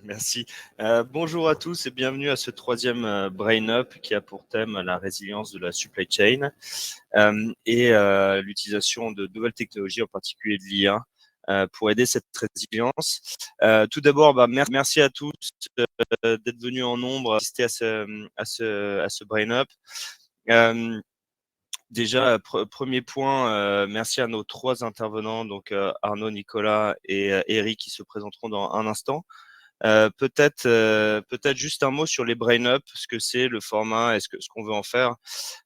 Merci. Bonjour à tous et bienvenue à ce troisième Brain Up qui a pour thème la résilience de la supply chain et l'utilisation de nouvelles technologies, en particulier de l'IA, pour aider cette résilience. Tout d'abord, merci à tous d'être venus en nombre assister à ce Brain Up. Déjà, premier point, merci à nos trois intervenants, donc Arnaud, Nicolas et Eric, qui se présenteront dans un instant. Peut-être juste un mot sur les Brain Up, ce que c'est le format, ce qu'on veut en faire.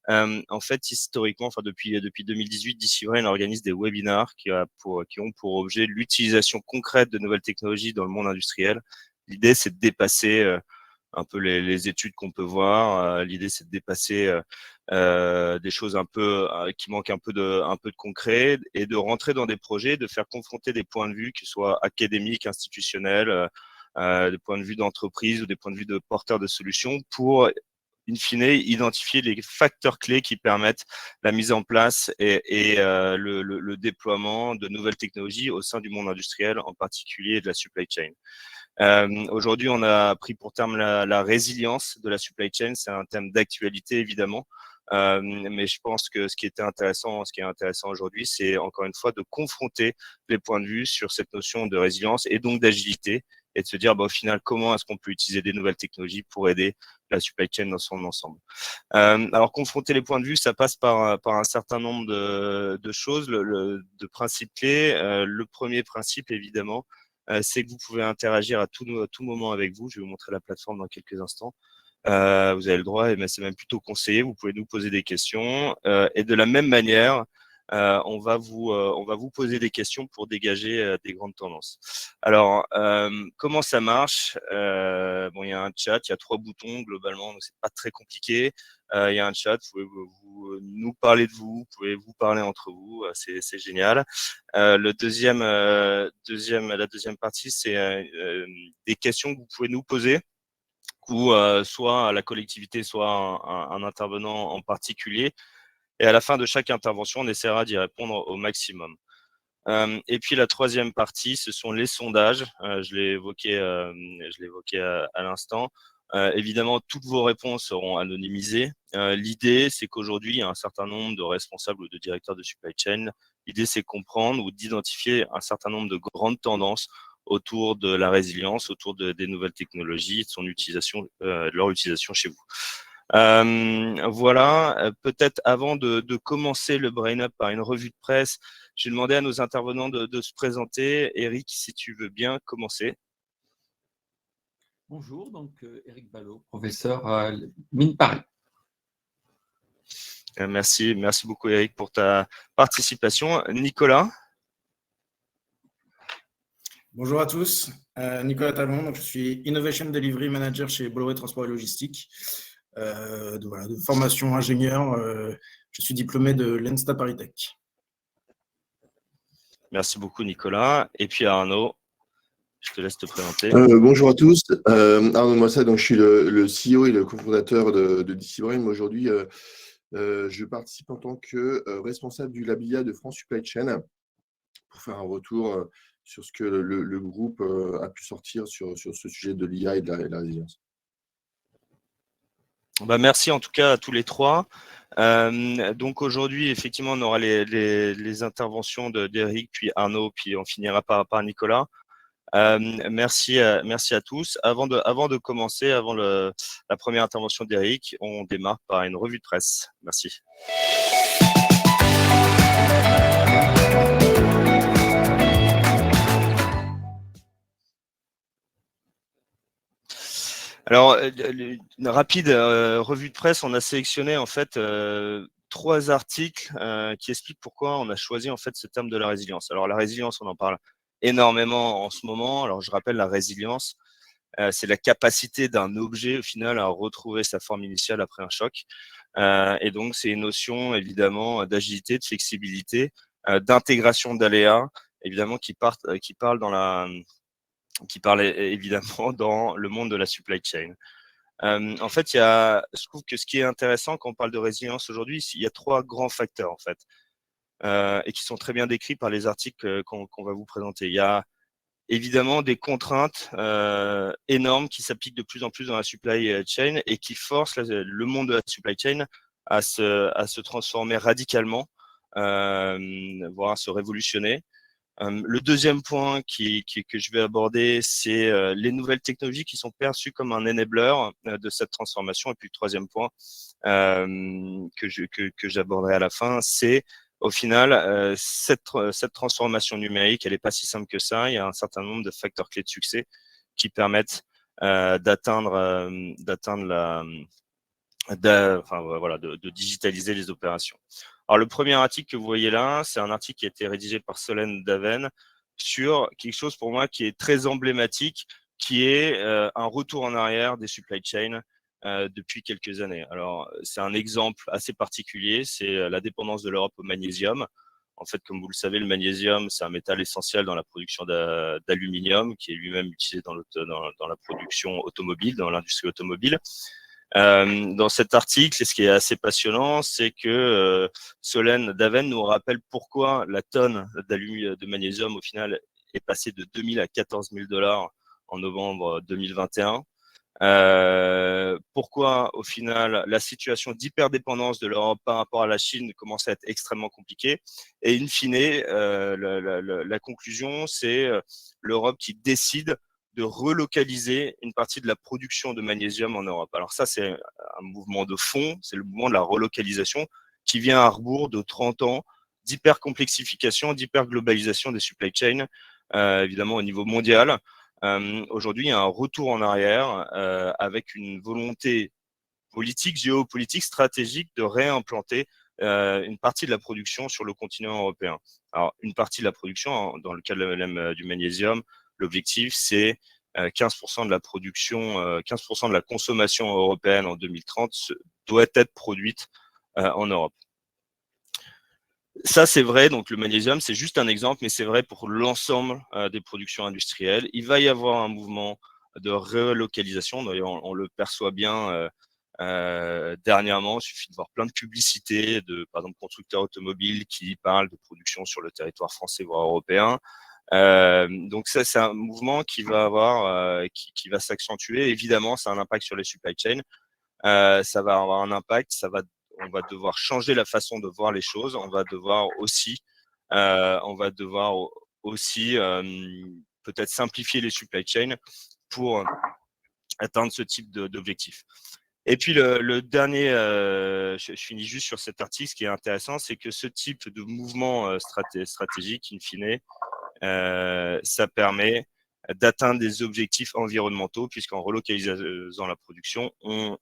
En fait, historiquement, enfin depuis 2018, DC Brain organise des webinars qui ont pour objet l'utilisation concrète de nouvelles technologies dans le monde industriel. L'idée, c'est de dépasser un peu les études qu'on peut voir. L'idée, c'est de dépasser des choses un peu qui manquent un peu de concret et de rentrer dans des projets, de faire confronter des points de vue qui soient académiques, institutionnels, des points de vue d'entreprise ou des points de vue de porteurs de solutions pour, in fine, identifier les facteurs clés qui permettent la mise en place et le déploiement de nouvelles technologies au sein du monde industriel, en particulier de la supply chain. Aujourd'hui, on a pris pour terme la résilience de la supply chain. C'est un thème d'actualité, évidemment. Mais je pense que ce qui est intéressant aujourd'hui, c'est encore une fois de confronter les points de vue sur cette notion de résilience et donc d'agilité, et de se dire, au final, comment est-ce qu'on peut utiliser des nouvelles technologies pour aider la supply chain dans son ensemble. Alors, confronter les points de vue, ça passe par un certain nombre de choses, de principes clés. Le premier principe, évidemment, c'est que vous pouvez interagir à tout moment avec vous. Je vais vous montrer la plateforme dans quelques instants. Vous avez le droit, et c'est même plutôt conseillé. Vous pouvez nous poser des questions. Et de la même manière, on va vous poser des questions pour dégager des grandes tendances. Alors, comment ça marche? Il y a un chat, il y a 3 boutons globalement, donc c'est pas très compliqué. Il y a un chat, vous pouvez nous parler de vous, vous pouvez vous parler entre vous, c'est génial. La deuxième partie, c'est des questions que vous pouvez nous poser, ou soit à la collectivité, soit un intervenant en particulier. Et à la fin de chaque intervention, on essaiera d'y répondre au maximum. Et puis la troisième partie, ce sont les sondages. Je l'ai évoqué à l'instant. Évidemment, toutes vos réponses seront anonymisées. L'idée, c'est qu'aujourd'hui, il y a un certain nombre de responsables ou de directeurs de supply chain. L'idée, c'est de comprendre ou d'identifier un certain nombre de grandes tendances autour de la résilience, autour des nouvelles technologies, de leur utilisation chez vous. Voilà, peut-être avant de commencer le Brain Up par une revue de presse, j'ai demandé à nos intervenants de se présenter. Eric, si tu veux bien commencer. Bonjour, donc Eric Ballot, professeur à Mines Paris. Merci beaucoup Eric pour ta participation. Nicolas. Bonjour à tous, Nicolas Talon, donc je suis Innovation Delivery Manager chez Bolloré Transport et Logistique. De formation ingénieur, je suis diplômé de l'ENSTA Paris Tech. Merci beaucoup Nicolas. Et puis Arnaud, je te laisse te présenter. Bonjour à tous, Arnaud Moissat, donc je suis le CEO et le cofondateur de DC Brain. Aujourd'hui, je participe en tant que responsable du Lab IA de France Supply Chain pour faire un retour sur ce que le groupe a pu sortir sur ce sujet de l'IA et de la résilience. Merci en tout cas à tous les trois. Donc aujourd'hui, effectivement, on aura les interventions d'Eric, puis Arnaud, puis on finira par Nicolas. Merci à tous. Avant de commencer, avant la première intervention d'Eric, on démarre par une revue de presse. Merci. Alors, une rapide revue de presse, on a sélectionné en fait 3 articles qui expliquent pourquoi on a choisi en fait ce terme de la résilience. Alors la résilience, on en parle énormément en ce moment. Alors je rappelle, la résilience, c'est la capacité d'un objet au final à retrouver sa forme initiale après un choc. Et donc c'est une notion évidemment d'agilité, de flexibilité, d'intégration d'aléas, évidemment qui parle évidemment dans le monde de la supply chain. En fait, je trouve que ce qui est intéressant quand on parle de résilience aujourd'hui, il y a 3 grands facteurs en fait, et qui sont très bien décrits par les articles qu'on va vous présenter. Il y a évidemment des contraintes énormes qui s'appliquent de plus en plus dans la supply chain et qui forcent le monde de la supply chain à se transformer radicalement, voire à se révolutionner. Le deuxième point que je vais aborder, c'est les nouvelles technologies qui sont perçues comme un enabler de cette transformation. Et puis le troisième point que j'aborderai à la fin, c'est au final cette transformation numérique, elle n'est pas si simple que ça. Il y a un certain nombre de facteurs clés de succès qui permettent d'atteindre de digitaliser les opérations. Alors, le premier article que vous voyez là, c'est un article qui a été rédigé par Solène Daven sur quelque chose pour moi qui est très emblématique, qui est un retour en arrière des supply chains depuis quelques années. Alors, c'est un exemple assez particulier, c'est la dépendance de l'Europe au magnésium. En fait, comme vous le savez, le magnésium, c'est un métal essentiel dans la production d'aluminium, qui est lui-même utilisé dans la production automobile, dans l'industrie automobile. Dans cet article, et ce qui est assez passionnant, c'est que Solène Daven nous rappelle pourquoi la tonne de magnésium, au final, est passée de 2 000 à 14 000 $ en novembre 2021. Pourquoi, au final, la situation d'hyperdépendance de l'Europe par rapport à la Chine commence à être extrêmement compliquée. Et in fine, la conclusion, c'est l'Europe qui décide de relocaliser une partie de la production de magnésium en Europe. Alors ça, c'est un mouvement de fond, c'est le mouvement de la relocalisation qui vient à rebours de 30 ans d'hypercomplexification, d'hyperglobalisation des supply chains, évidemment au niveau mondial. Aujourd'hui, il y a un retour en arrière avec une volonté politique, géopolitique, stratégique de réimplanter une partie de la production sur le continent européen. Alors, une partie de la production, dans le cas du magnésium, l'objectif, c'est 15% de la production, 15% de la consommation européenne en 2030 doit être produite en Europe. Ça, c'est vrai, donc le magnésium, c'est juste un exemple, mais c'est vrai pour l'ensemble des productions industrielles. Il va y avoir un mouvement de relocalisation, d'ailleurs on le perçoit bien dernièrement, il suffit de voir plein de publicités de, par exemple, constructeurs automobiles qui parlent de production sur le territoire français voire européen. Donc ça, c'est un mouvement qui va avoir, qui va s'accentuer. Évidemment, ça a un impact sur les supply chains. Ça va avoir un impact. On va devoir changer la façon de voir les choses. On va devoir aussi peut-être simplifier les supply chains pour atteindre ce type d'objectif. Et puis le dernier, je finis juste sur cet article, ce qui est intéressant, c'est que ce type de mouvement stratégique, in fine, ça permet d'atteindre des objectifs environnementaux, puisqu'en relocalisant la production, on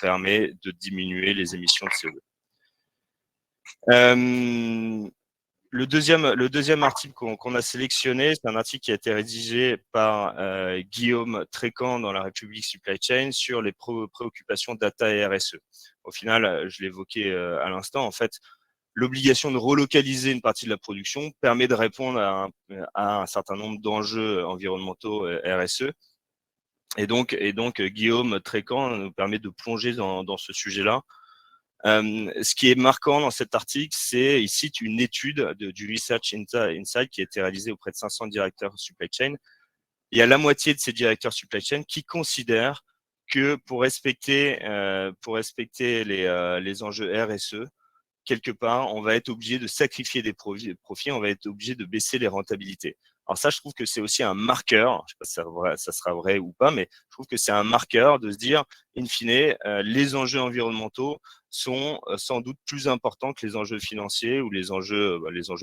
permet de diminuer les émissions de CO2. Le deuxième article qu'on a sélectionné, c'est un article qui a été rédigé par Guillaume Trécan dans la République Supply Chain sur les préoccupations data et RSE. Au final, je l'évoquais à l'instant, en fait, l'obligation de relocaliser une partie de la production permet de répondre à un certain nombre d'enjeux environnementaux RSE. Et donc Guillaume Trécan nous permet de plonger dans ce sujet-là. Ce qui est marquant dans cet article, c'est il cite une étude du Research Insight qui a été réalisée auprès de 500 directeurs supply chain. Il y a la moitié de ces directeurs supply chain qui considèrent que pour respecter les enjeux RSE, quelque part, on va être obligé de sacrifier des profits, on va être obligé de baisser les rentabilités. Alors ça, je trouve que c'est aussi un marqueur, je ne sais pas si ça sera vrai ou pas, mais je trouve que c'est un marqueur de se dire, in fine, les enjeux environnementaux sont sans doute plus importants que les enjeux financiers ou les enjeux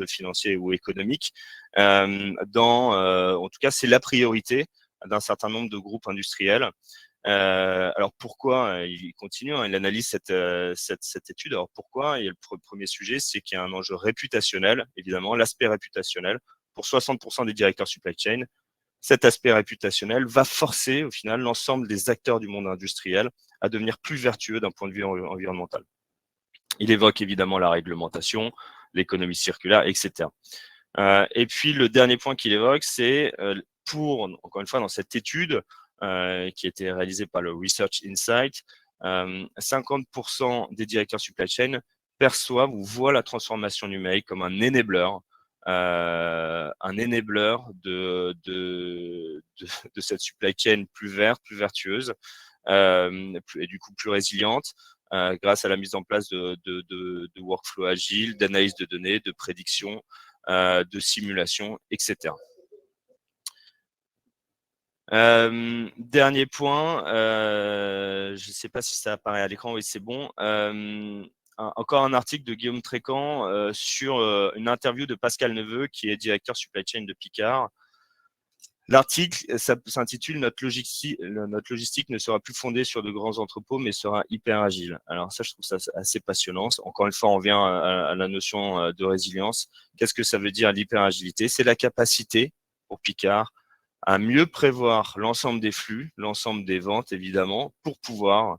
financiers ou économiques. En tout cas, c'est la priorité d'un certain nombre de groupes industriels. Alors pourquoi il continue, il analyse cette étude. Alors pourquoi? Et le premier sujet, c'est qu'il y a un enjeu réputationnel, évidemment, l'aspect réputationnel. Pour 60% des directeurs supply chain, cet aspect réputationnel va forcer au final l'ensemble des acteurs du monde industriel à devenir plus vertueux d'un point de vue environnemental. Il évoque évidemment la réglementation, l'économie circulaire, etc. Et puis le dernier point qu'il évoque, c'est encore une fois, dans cette étude qui a été réalisée par le Research Insight, 50% des directeurs supply chain perçoivent ou voient la transformation numérique comme un enabler un enabler de cette supply chain plus verte, plus vertueuse, et du coup plus résiliente, grâce à la mise en place de workflows agiles, d'analyse de données, de prédiction, de simulation, etc. Dernier point, je ne sais pas si ça apparaît à l'écran, oui c'est bon. Encore un article de Guillaume Trécan sur une interview de Pascal Neveu, qui est directeur supply chain de Picard. L'article s'intitule notre logistique ne sera plus fondée sur de grands entrepôts, mais sera hyper agile. Alors ça, je trouve ça assez passionnant. Encore une fois, on revient à la notion de résilience. Qu'est-ce que ça veut dire l'hyper agilité? C'est la capacité pour Picard à mieux prévoir l'ensemble des flux, l'ensemble des ventes, évidemment, pour pouvoir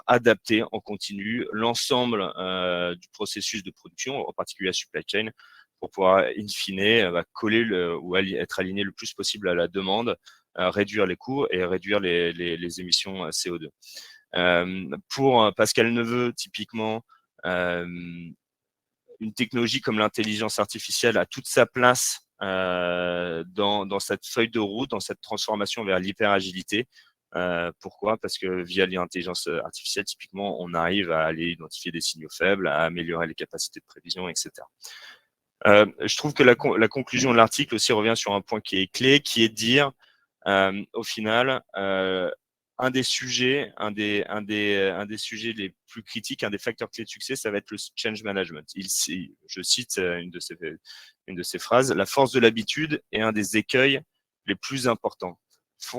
adapter en continu l'ensemble du processus de production, en particulier la supply chain, pour pouvoir, in fine, coller ou être aligné le plus possible à la demande, réduire les coûts et réduire les émissions CO2. Pour Pascal Neveu, typiquement, une technologie comme l'intelligence artificielle a toute sa place dans cette feuille de route, dans cette transformation vers l'hyper-agilité. Pourquoi? Parce que via l'intelligence artificielle, typiquement, on arrive à aller identifier des signaux faibles, à améliorer les capacités de prévision, etc. Je trouve que la conclusion de l'article aussi revient sur un point qui est clé, qui est de dire, au final, un des sujets sujets les plus critiques, un des facteurs clés de succès, ça va être le change management. Je cite une de ces phrases, la force de l'habitude est un des écueils les plus importants.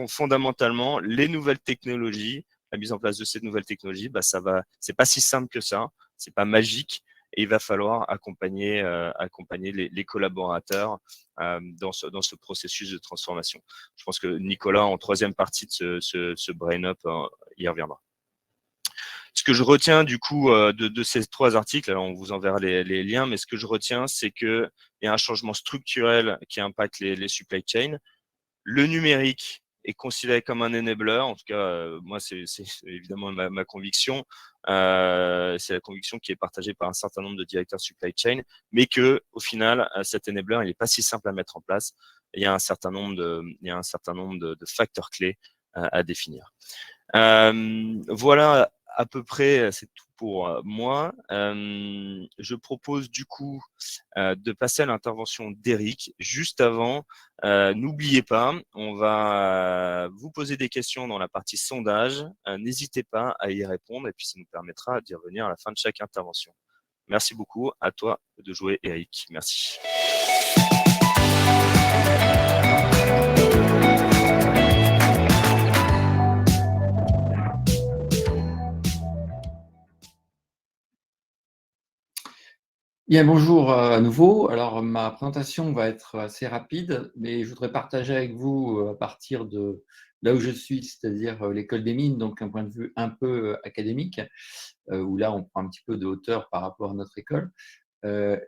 Fondamentalement, les nouvelles technologies, la mise en place de ces nouvelles technologies, c'est pas si simple que ça, c'est pas magique. Et il va falloir accompagner les collaborateurs dans ce processus de transformation. Je pense que Nicolas, en troisième partie de ce brain-up, y reviendra. Ce que je retiens du coup de ces trois articles, alors on vous enverra les liens, mais ce que je retiens, c'est qu'il y a un changement structurel qui impacte les supply chains. Le numérique est considéré comme un enabler. En tout cas, moi, c'est évidemment ma conviction. C'est la conviction qui est partagée par un certain nombre de directeurs supply chain, mais que, au final, cet enabler, il n'est pas si simple à mettre en place. Il y a un certain nombre de facteurs clés à définir. Voilà, à peu près, c'est tout pour moi. Je propose du coup de passer à l'intervention d'Eric. Juste avant, n'oubliez pas, on va vous poser des questions dans la partie sondage. N'hésitez pas à y répondre et puis ça nous permettra d'y revenir à la fin de chaque intervention. Merci beaucoup. À toi de jouer, Eric. Merci. Bien, bonjour à nouveau. Alors, ma présentation va être assez rapide, mais je voudrais partager avec vous à partir de là où je suis, c'est-à-dire l'école des mines, donc un point de vue un peu académique, où là, on prend un petit peu de hauteur par rapport à notre école. Une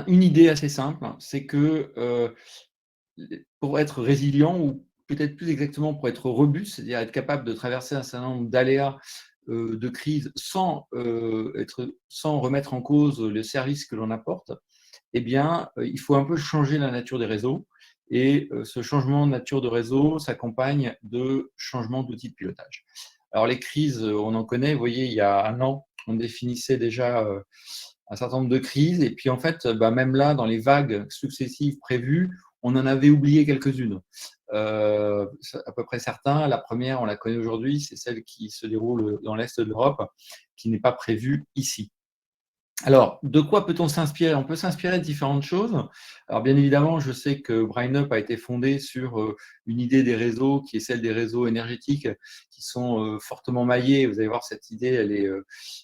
idée assez simple, c'est que pour être résilient, ou peut-être plus exactement pour être robuste, c'est-à-dire être capable de traverser un certain nombre d'aléas, de crise sans remettre en cause le service que l'on apporte, eh bien, il faut un peu changer la nature des réseaux. Et ce changement de nature de réseau s'accompagne de changements d'outils de pilotage. Alors, les crises, on en connaît. Vous voyez, il y a un an, on définissait déjà un certain nombre de crises. Et puis, en fait, même là, dans les vagues successives prévues, on en avait oublié quelques-unes. À peu près certains. La première, on la connaît aujourd'hui, c'est celle qui se déroule dans l'Est de l'Europe, qui n'est pas prévue ici. Alors, de quoi peut-on s'inspirer? On peut s'inspirer de différentes choses. Alors, bien évidemment, je sais que BrainUp a été fondé sur une idée des réseaux qui est celle des réseaux énergétiques qui sont fortement maillés. Vous allez voir, cette idée,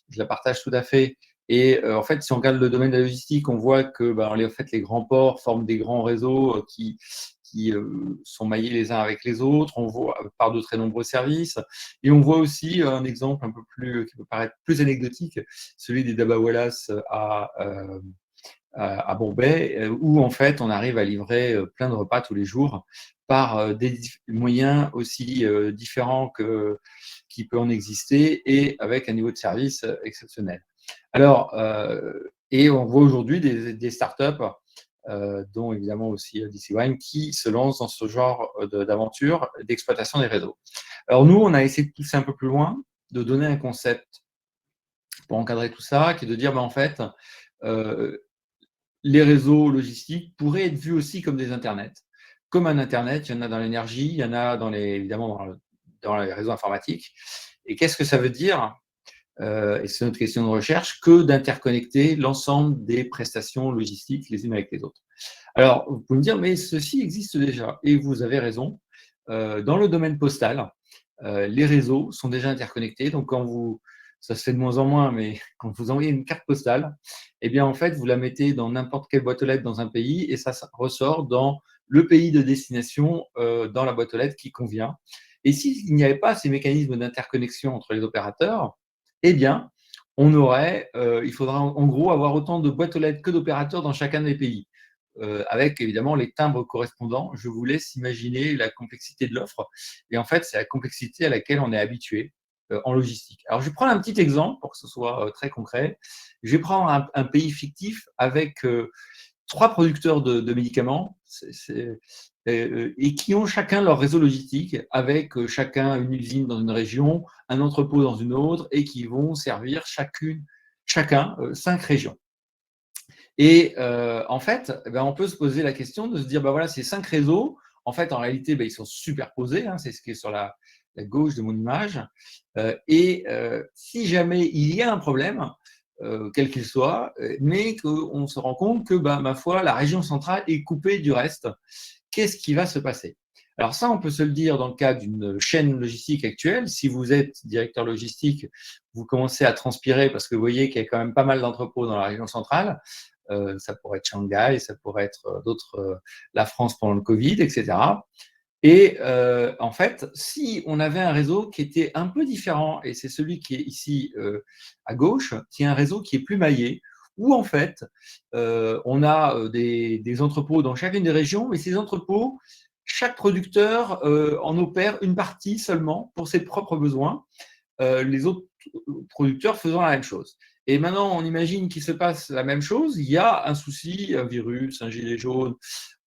je la partage tout à fait. Et en fait, si on regarde le domaine de la logistique, on voit que en fait, les grands ports forment des grands réseaux qui sont maillés les uns avec les autres. On voit par de très nombreux services. Et on voit aussi un exemple un peu plus, qui peut paraître plus anecdotique, celui des Dabawalas à Bombay, où en fait, on arrive à livrer plein de repas tous les jours par des moyens aussi différents qui peut en exister et avec un niveau de service exceptionnel. Alors, Et on voit aujourd'hui des startups, dont évidemment aussi DC Wine, qui se lancent dans ce genre d'aventure d'exploitation des réseaux. Alors nous, on a essayé de pousser un peu plus loin, de donner un concept pour encadrer tout ça, qui est de dire, en fait, les réseaux logistiques pourraient être vus aussi comme des internets. Comme un internet, il y en a dans l'énergie, il y en a évidemment dans les réseaux informatiques. Et qu'est-ce que ça veut dire, et c'est notre question de recherche, que d'interconnecter l'ensemble des prestations logistiques les unes avec les autres. Alors, vous pouvez me dire, mais ceci existe déjà. Et vous avez raison. Dans le domaine postal, les réseaux sont déjà interconnectés. Donc, ça se fait de moins en moins, mais quand vous envoyez une carte postale, eh bien, en fait, vous la mettez dans n'importe quelle boîte aux lettres dans un pays et ça ressort dans le pays de destination, dans la boîte aux lettres qui convient. Et s'il n'y avait pas ces mécanismes d'interconnexion entre les opérateurs, eh bien, il faudra en gros avoir autant de boîtes aux lettres que d'opérateurs dans chacun des pays. Avec évidemment les timbres correspondants. Je vous laisse imaginer la complexité de l'offre. Et en fait, c'est la complexité à laquelle on est habitué en logistique. Alors, je vais prendre un petit exemple pour que ce soit très concret. Je vais prendre un pays fictif avec 3 producteurs de médicaments et qui ont chacun leur réseau logistique avec chacun une usine dans une région, un entrepôt dans une autre et qui vont servir chacun 5 régions. Et en fait, on peut se poser la question de se dire, voilà, ces 5 réseaux, en fait, en réalité, ils sont superposés, c'est ce qui est sur la gauche de mon image. Et si jamais il y a un problème, quel qu'il soit, mais qu'on se rend compte que, ma foi, la région centrale est coupée du reste, qu'est-ce qui va se passer? Alors ça, on peut se le dire dans le cas d'une chaîne logistique actuelle. Si vous êtes directeur logistique, vous commencez à transpirer parce que vous voyez qu'il y a quand même pas mal d'entrepôts dans la région centrale. Ça pourrait être Shanghai, ça pourrait être d'autres, la France pendant le Covid, etc. Et en fait, si on avait un réseau qui était un peu différent, et c'est celui qui est ici à gauche, qui est un réseau qui est plus maillé, où en fait, on a des entrepôts dans chacune des régions, mais ces entrepôts, chaque producteur en opère une partie seulement pour ses propres besoins, les autres producteurs faisant la même chose. Et maintenant, on imagine qu'il se passe la même chose, il y a un souci, un virus, un gilet jaune,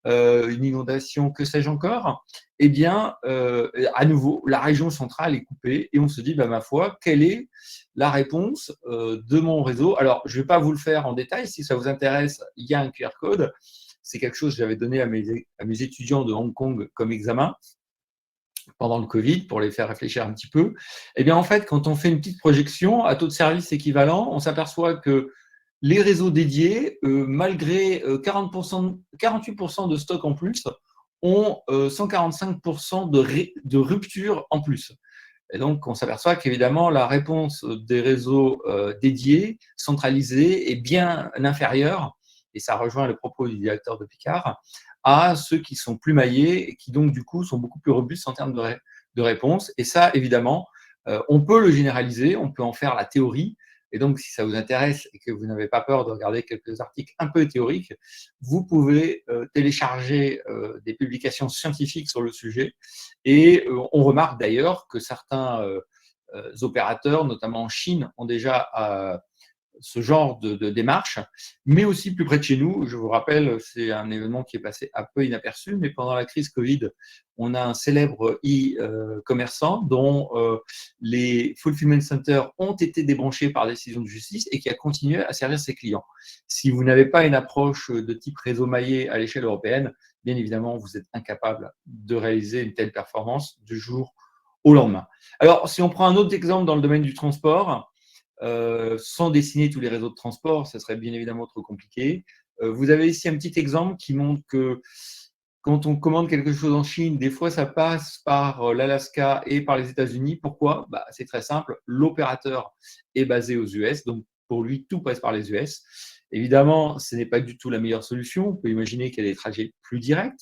une inondation, que sais-je encore, eh bien, à nouveau, la région centrale est coupée et on se dit, ma foi, quelle est la réponse de mon réseau? Alors, je ne vais pas vous le faire en détail, si ça vous intéresse, il y a un QR code, c'est quelque chose que j'avais donné à mes étudiants de Hong Kong comme examen pendant le Covid, pour les faire réfléchir un petit peu. Eh bien, en fait, quand on fait une petite projection à taux de service équivalent, on s'aperçoit que les réseaux dédiés, malgré 48% de stock en plus, ont 145% de rupture en plus. Et donc, on s'aperçoit qu'évidemment, la réponse des réseaux dédiés, centralisés, est bien inférieure, et ça rejoint le propos du directeur de Picard, à ceux qui sont plus maillés et qui donc du coup sont beaucoup plus robustes en termes de réponse. Et ça, évidemment, on peut le généraliser, on peut en faire la théorie. Et donc, si ça vous intéresse et que vous n'avez pas peur de regarder quelques articles un peu théoriques, vous pouvez télécharger des publications scientifiques sur le sujet. Et on remarque d'ailleurs que certains opérateurs, notamment en Chine, ont déjà ce genre de démarche, mais aussi plus près de chez nous. Je vous rappelle, c'est un événement qui est passé un peu inaperçu, mais pendant la crise Covid, on a un célèbre e-commerçant dont les fulfillment centers ont été débranchés par décision de justice et qui a continué à servir ses clients. Si vous n'avez pas une approche de type réseau maillé à l'échelle européenne, bien évidemment, vous êtes incapable de réaliser une telle performance du jour au lendemain. Alors, si on prend un autre exemple dans le domaine du transport, sans dessiner tous les réseaux de transport, ce serait bien évidemment trop compliqué. Vous avez ici un petit exemple qui montre que quand on commande quelque chose en Chine, des fois ça passe par l'Alaska et par les États-Unis. Pourquoi? C'est très simple, l'opérateur est basé aux US, donc pour lui tout passe par les US. Évidemment, ce n'est pas du tout la meilleure solution. On peut imaginer qu'il y a des trajets plus directs.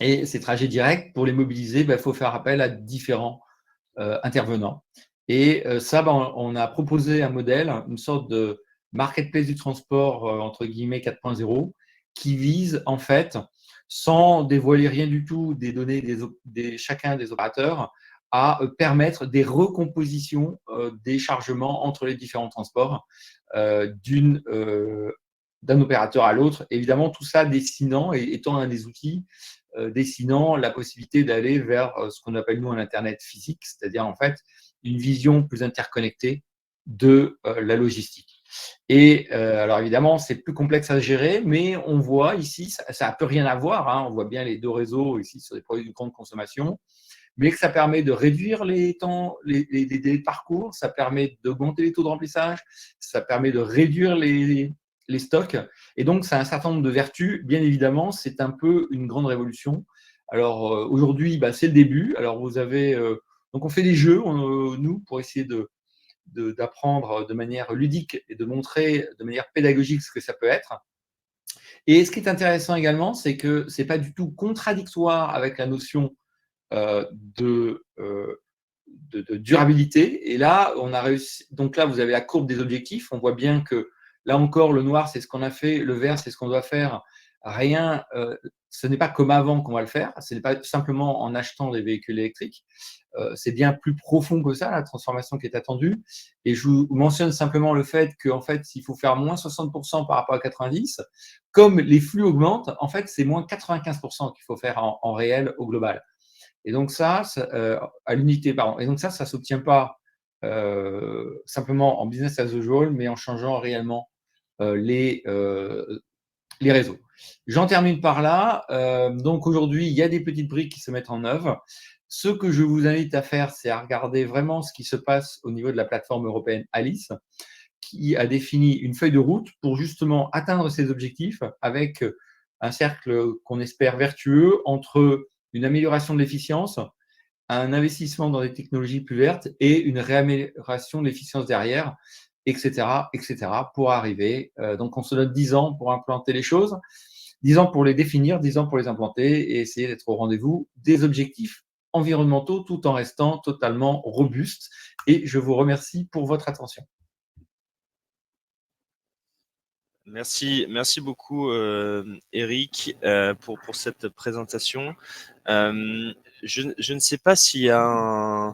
Et ces trajets directs, pour les mobiliser, il faut faire appel à différents intervenants. Et ça, on a proposé un modèle, une sorte de marketplace du transport, entre guillemets 4.0, qui vise en fait, sans dévoiler rien du tout des données chacun des opérateurs, à permettre des recompositions des chargements entre les différents transports. d'un opérateur à l'autre. Évidemment, tout ça dessinant et étant un des outils dessinant la possibilité d'aller vers ce qu'on appelle nous un Internet physique, c'est-à-dire en fait une vision plus interconnectée de la logistique. Et alors évidemment, c'est plus complexe à gérer, mais on voit ici, ça n'a peu rien à voir, hein, on voit bien les deux réseaux ici sur des produits de grande consommation, mais que ça permet de réduire les temps, les délais de parcours, ça permet d'augmenter les taux de remplissage, ça permet de réduire les stocks. Et donc, ça a un certain nombre de vertus. Bien évidemment, c'est un peu une grande révolution. Alors, aujourd'hui, c'est le début. Alors, vous avez… donc, on fait des jeux, nous, pour essayer d'apprendre de manière ludique et de montrer de manière pédagogique ce que ça peut être. Et ce qui est intéressant également, c'est que ce n'est pas du tout contradictoire avec la notion de durabilité. Et là, on a réussi. Donc là, vous avez la courbe des objectifs. On voit bien que là encore, le noir, c'est ce qu'on a fait, le vert, c'est ce qu'on doit faire. Rien, ce n'est pas comme avant qu'on va le faire. Ce n'est pas simplement en achetant des véhicules électriques. C'est bien plus profond que ça, la transformation qui est attendue. Et je vous mentionne simplement le fait qu'en fait, il faut faire moins 60% par rapport à 90. Comme les flux augmentent, en fait, c'est moins 95% qu'il faut faire en réel au global. Et donc ça à l'unité, pardon. Et donc ça s'obtient pas simplement en business as usual, mais en changeant réellement les réseaux. J'en termine par là. Donc aujourd'hui, il y a des petites briques qui se mettent en œuvre. Ce que je vous invite à faire, c'est à regarder vraiment ce qui se passe au niveau de la plateforme européenne Alice, qui a défini une feuille de route pour justement atteindre ces objectifs avec un cercle qu'on espère vertueux entre une amélioration de l'efficience, un investissement dans des technologies plus vertes et une réamélioration de l'efficience derrière, etc., pour arriver. Donc, on se donne 10 ans pour implanter les choses, 10 ans pour les définir, 10 ans pour les implanter et essayer d'être au rendez-vous des objectifs environnementaux tout en restant totalement robuste. Et je vous remercie pour votre attention. Merci beaucoup Eric pour cette présentation. Je ne sais pas s'il y a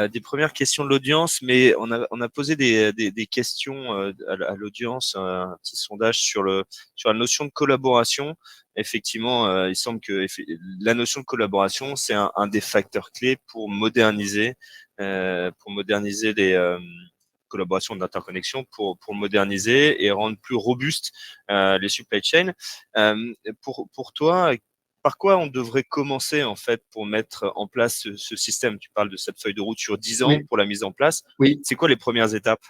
des premières questions de l'audience, mais on a posé des questions à l'audience, un petit sondage sur la notion de collaboration. Effectivement, il semble que la notion de collaboration, c'est un des facteurs clés pour moderniser les collaboration d'interconnexion pour moderniser et rendre plus robustes les supply chains. Pour toi, par quoi on devrait commencer en fait pour mettre en place ce système? Tu parles de cette feuille de route sur 10 ans pour la mise en place. Oui. C'est quoi les premières étapes?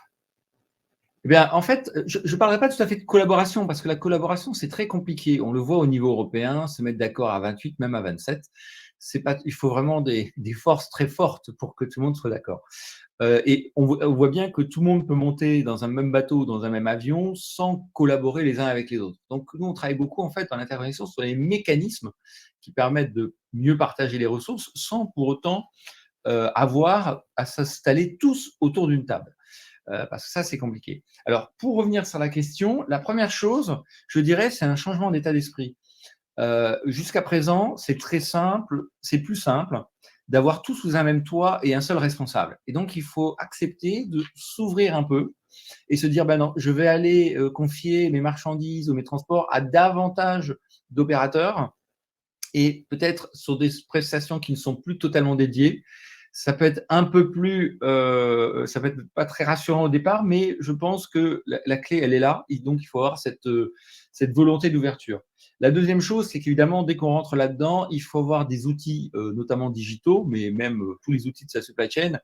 Eh bien, en fait, je ne parlerai pas tout à fait de collaboration parce que la collaboration, c'est très compliqué. On le voit au niveau européen, se mettre d'accord à 28, même à 27. Il faut vraiment des forces très fortes pour que tout le monde soit d'accord. Et on voit bien que tout le monde peut monter dans un même bateau, dans un même avion, sans collaborer les uns avec les autres. Donc, nous, on travaille beaucoup en fait en interconnexion sur les mécanismes qui permettent de mieux partager les ressources sans pour autant avoir à s'installer tous autour d'une table. Parce que ça, c'est compliqué. Alors, pour revenir sur la question, la première chose, je dirais, c'est un changement d'état d'esprit. Jusqu'à présent, c'est très simple, c'est plus simple d'avoir tout sous un même toit et un seul responsable. Et donc, il faut accepter de s'ouvrir un peu et se dire, non, je vais aller confier mes marchandises ou mes transports à davantage d'opérateurs et peut-être sur des prestations qui ne sont plus totalement dédiées. Ça peut être un peu plus, ça peut être pas très rassurant au départ, mais je pense que la clé, elle est là. Et donc, il faut avoir cette volonté d'ouverture. La deuxième chose, c'est qu'évidemment, dès qu'on rentre là-dedans, il faut avoir des outils, notamment digitaux, mais même tous les outils de sa supply chain,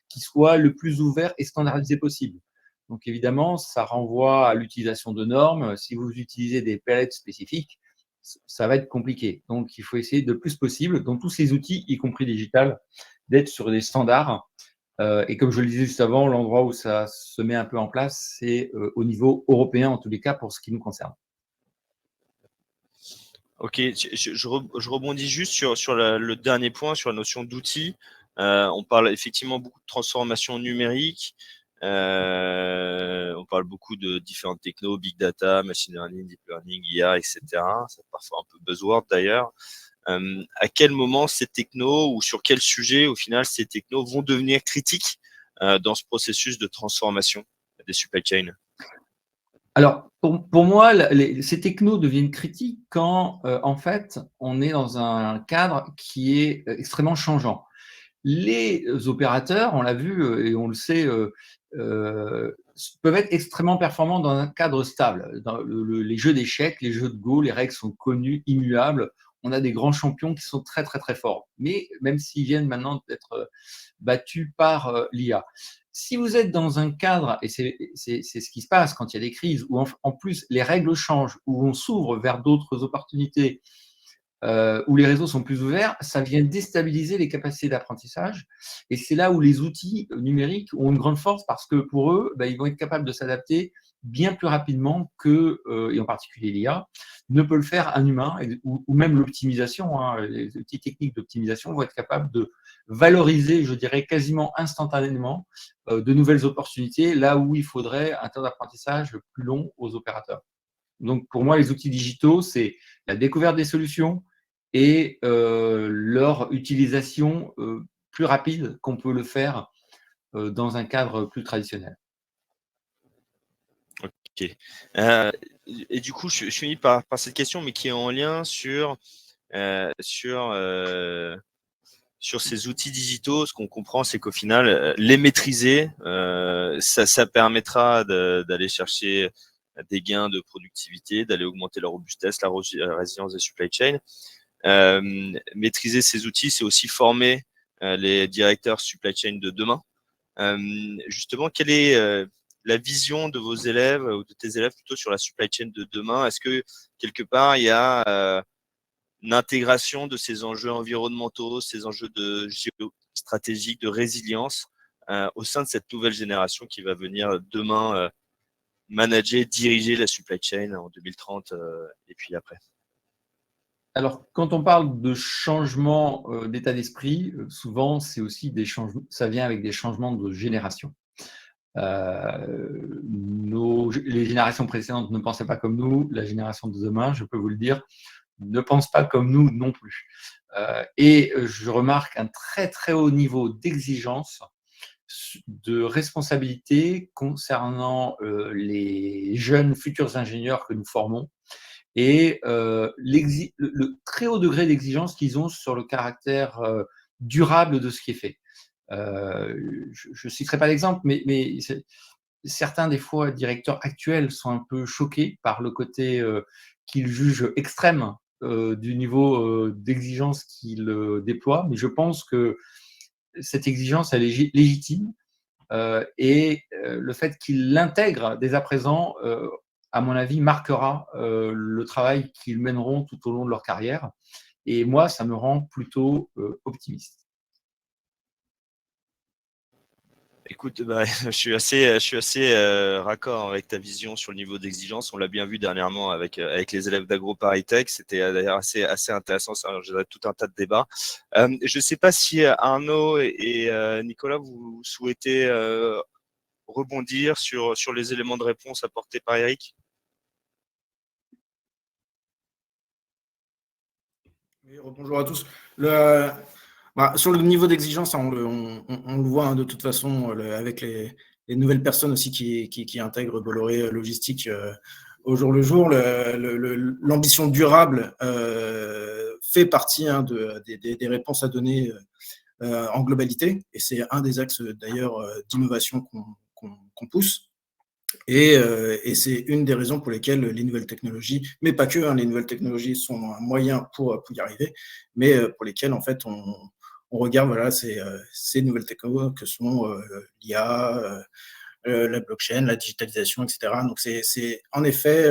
qui soient le plus ouverts et standardisés possible. Donc, évidemment, ça renvoie à l'utilisation de normes. Si vous utilisez des palettes spécifiques, ça va être compliqué. Donc, il faut essayer le plus possible, dans tous ces outils, y compris digital, d'être sur des standards. Et comme je le disais juste avant, l'endroit où ça se met un peu en place, c'est au niveau européen, en tous les cas, pour ce qui nous concerne. Ok, je rebondis juste sur le dernier point, sur la notion d'outils. On parle effectivement beaucoup de transformation numérique. On parle beaucoup de différentes technos, big data, machine learning, deep learning, IA, etc. C'est parfois un peu buzzword d'ailleurs. À quel moment ces technos ou sur quel sujet, au final, ces technos vont devenir critiques dans ce processus de transformation des supply chains? Alors, pour moi, ces technos deviennent critiques quand, en fait, on est dans un cadre qui est extrêmement changeant. Les opérateurs, on l'a vu et on le sait, peuvent être extrêmement performants dans un cadre stable. Dans les jeux d'échecs, les jeux de Go, les règles sont connues, immuables. On a des grands champions qui sont très, très, très forts. Mais même s'ils viennent maintenant d'être battus par l'IA. Si vous êtes dans un cadre, et c'est ce qui se passe quand il y a des crises, où en plus les règles changent, où on s'ouvre vers d'autres opportunités, où les réseaux sont plus ouverts, ça vient déstabiliser les capacités d'apprentissage. Et c'est là où les outils numériques ont une grande force parce que pour eux, ils vont être capables de s'adapter bien plus rapidement que, et en particulier l'IA, ne peut le faire un humain, ou même l'optimisation. Les outils techniques d'optimisation vont être capables de valoriser, je dirais, quasiment instantanément de nouvelles opportunités, là où il faudrait un temps d'apprentissage plus long aux opérateurs. Donc, pour moi, les outils digitaux, c'est la découverte des solutions et leur utilisation plus rapide qu'on peut le faire dans un cadre plus traditionnel. Ok. Et du coup, je finis par cette question, mais qui est en lien sur ces outils digitaux. Ce qu'on comprend, c'est qu'au final, les maîtriser, ça permettra d'aller chercher des gains de productivité, d'aller augmenter la robustesse, la résilience des supply chains. Maîtriser ces outils, c'est aussi former les directeurs supply chain de demain. Justement, quelle est la vision de vos élèves ou de tes élèves plutôt sur la supply chain de demain? Est-ce que quelque part il y a une intégration de ces enjeux environnementaux, ces enjeux de géostratégique, de résilience au sein de cette nouvelle génération qui va venir demain manager, diriger la supply chain en 2030 et puis après? Alors, quand on parle de changement d'état d'esprit, souvent, c'est aussi ça vient avec des changements de génération. Les générations précédentes ne pensaient pas comme nous. La génération de demain, je peux vous le dire, ne pense pas comme nous non plus. Et je remarque un très, très haut niveau d'exigence, de responsabilité concernant les jeunes futurs ingénieurs que nous formons et le très haut degré d'exigence qu'ils ont sur le caractère durable de ce qui est fait. Je ne citerai pas d'exemple, mais certains, des fois, directeurs actuels sont un peu choqués par le côté qu'ils jugent extrême du niveau d'exigence qu'ils déploient. Mais je pense que cette exigence, elle est légitime et le fait qu'ils l'intègrent dès à présent, à mon avis, marquera le travail qu'ils mèneront tout au long de leur carrière. Et moi, ça me rend plutôt optimiste. Écoute, je suis assez raccord avec ta vision sur le niveau d'exigence. On l'a bien vu dernièrement avec les élèves d'AgroParisTech. C'était d'ailleurs assez intéressant. Ça générait tout un tas de débats. Je ne sais pas si Arnaud et Nicolas, vous souhaitez rebondir sur les éléments de réponse apportés par Eric. Oui, bonjour à tous. Sur le niveau d'exigence, on le voit de toute façon avec les nouvelles personnes aussi qui intègrent Bolloré Logistique au jour le jour. L'ambition durable fait partie des réponses à donner en globalité, et c'est un des axes d'ailleurs d'innovation qu'on pousse. Et c'est une des raisons pour lesquelles les nouvelles technologies, mais pas que, les nouvelles technologies sont un moyen pour y arriver, mais pour lesquelles en fait on regarde ces nouvelles technologies que sont l'IA, la blockchain, la digitalisation, etc. Donc c'est en effet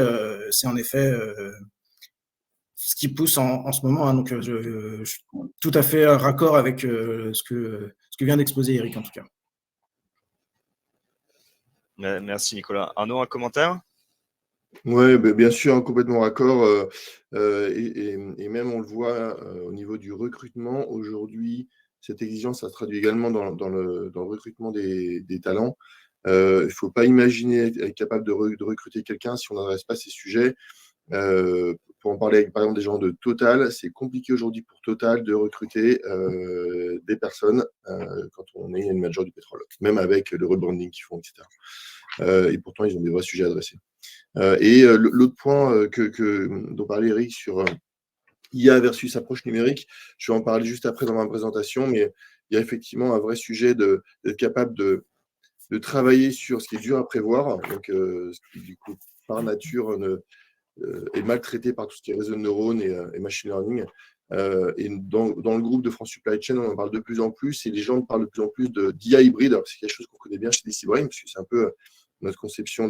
ce qui pousse en ce moment. Donc je suis tout à fait raccord avec ce que vient d'exposer Eric en tout cas. Merci Nicolas. Arnaud, un commentaire? Oui, bien sûr, complètement raccord. Et même on le voit au niveau du recrutement. Aujourd'hui, cette exigence, ça se traduit également dans le recrutement des talents. Il ne faut pas imaginer être capable de recruter quelqu'un si on n'adresse pas ces sujets. Pour en parler avec, par exemple, des gens de Total, c'est compliqué aujourd'hui pour Total de recruter des personnes quand on est une manager du pétrole, même avec le rebranding qu'ils font, etc. et pourtant, ils ont des vrais sujets à adresser. L'autre point dont parlait Eric sur IA versus approche numérique, je vais en parler juste après dans ma présentation, mais il y a effectivement un vrai sujet d'être capable de travailler sur ce qui est dur à prévoir, donc ce qui, du coup, par nature, est maltraité par tout ce qui est réseau de neurones et machine learning. Et dans le groupe de France Supply Chain, on en parle de plus en plus, et les gens parlent de plus en plus d'IA hybride. Alors, c'est quelque chose qu'on connaît bien chez DC Brain, parce que c'est un peu notre conception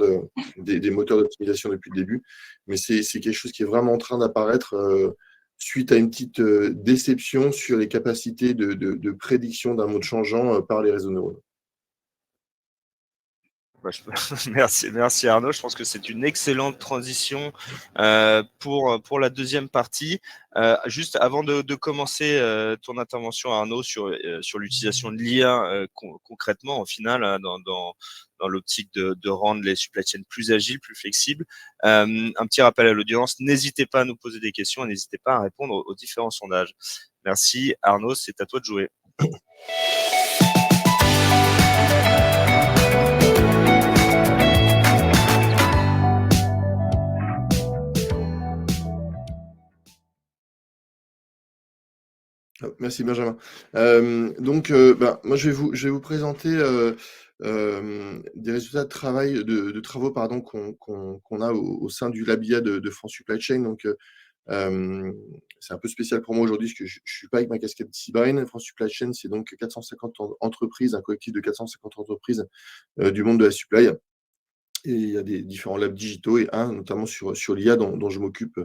des moteurs d'optimisation depuis le début. Mais c'est quelque chose qui est vraiment en train d'apparaître suite à une petite déception sur les capacités de prédiction d'un mode changeant par les réseaux neuronaux. Merci Arnaud. Je pense que c'est une excellente transition pour la deuxième partie. Juste avant de commencer ton intervention, Arnaud, sur l'utilisation de l'IA concrètement, au final, dans l'optique de rendre les supply chains plus agiles, plus flexibles. Un petit rappel à l'audience, n'hésitez pas à nous poser des questions et n'hésitez pas à répondre aux différents sondages. Merci Arnaud, c'est à toi de jouer. Merci Benjamin. Moi je vais vous présenter des résultats de travail, de travaux pardon, qu'on a au sein du Lab IA de France Supply Chain. Donc c'est un peu spécial pour moi aujourd'hui parce que je suis pas avec ma casquette Cybrain. France Supply Chain, c'est donc 450 entreprises, un collectif de 450 entreprises du monde de la supply. Et il y a des différents labs digitaux et un notamment sur l'IA dont je m'occupe.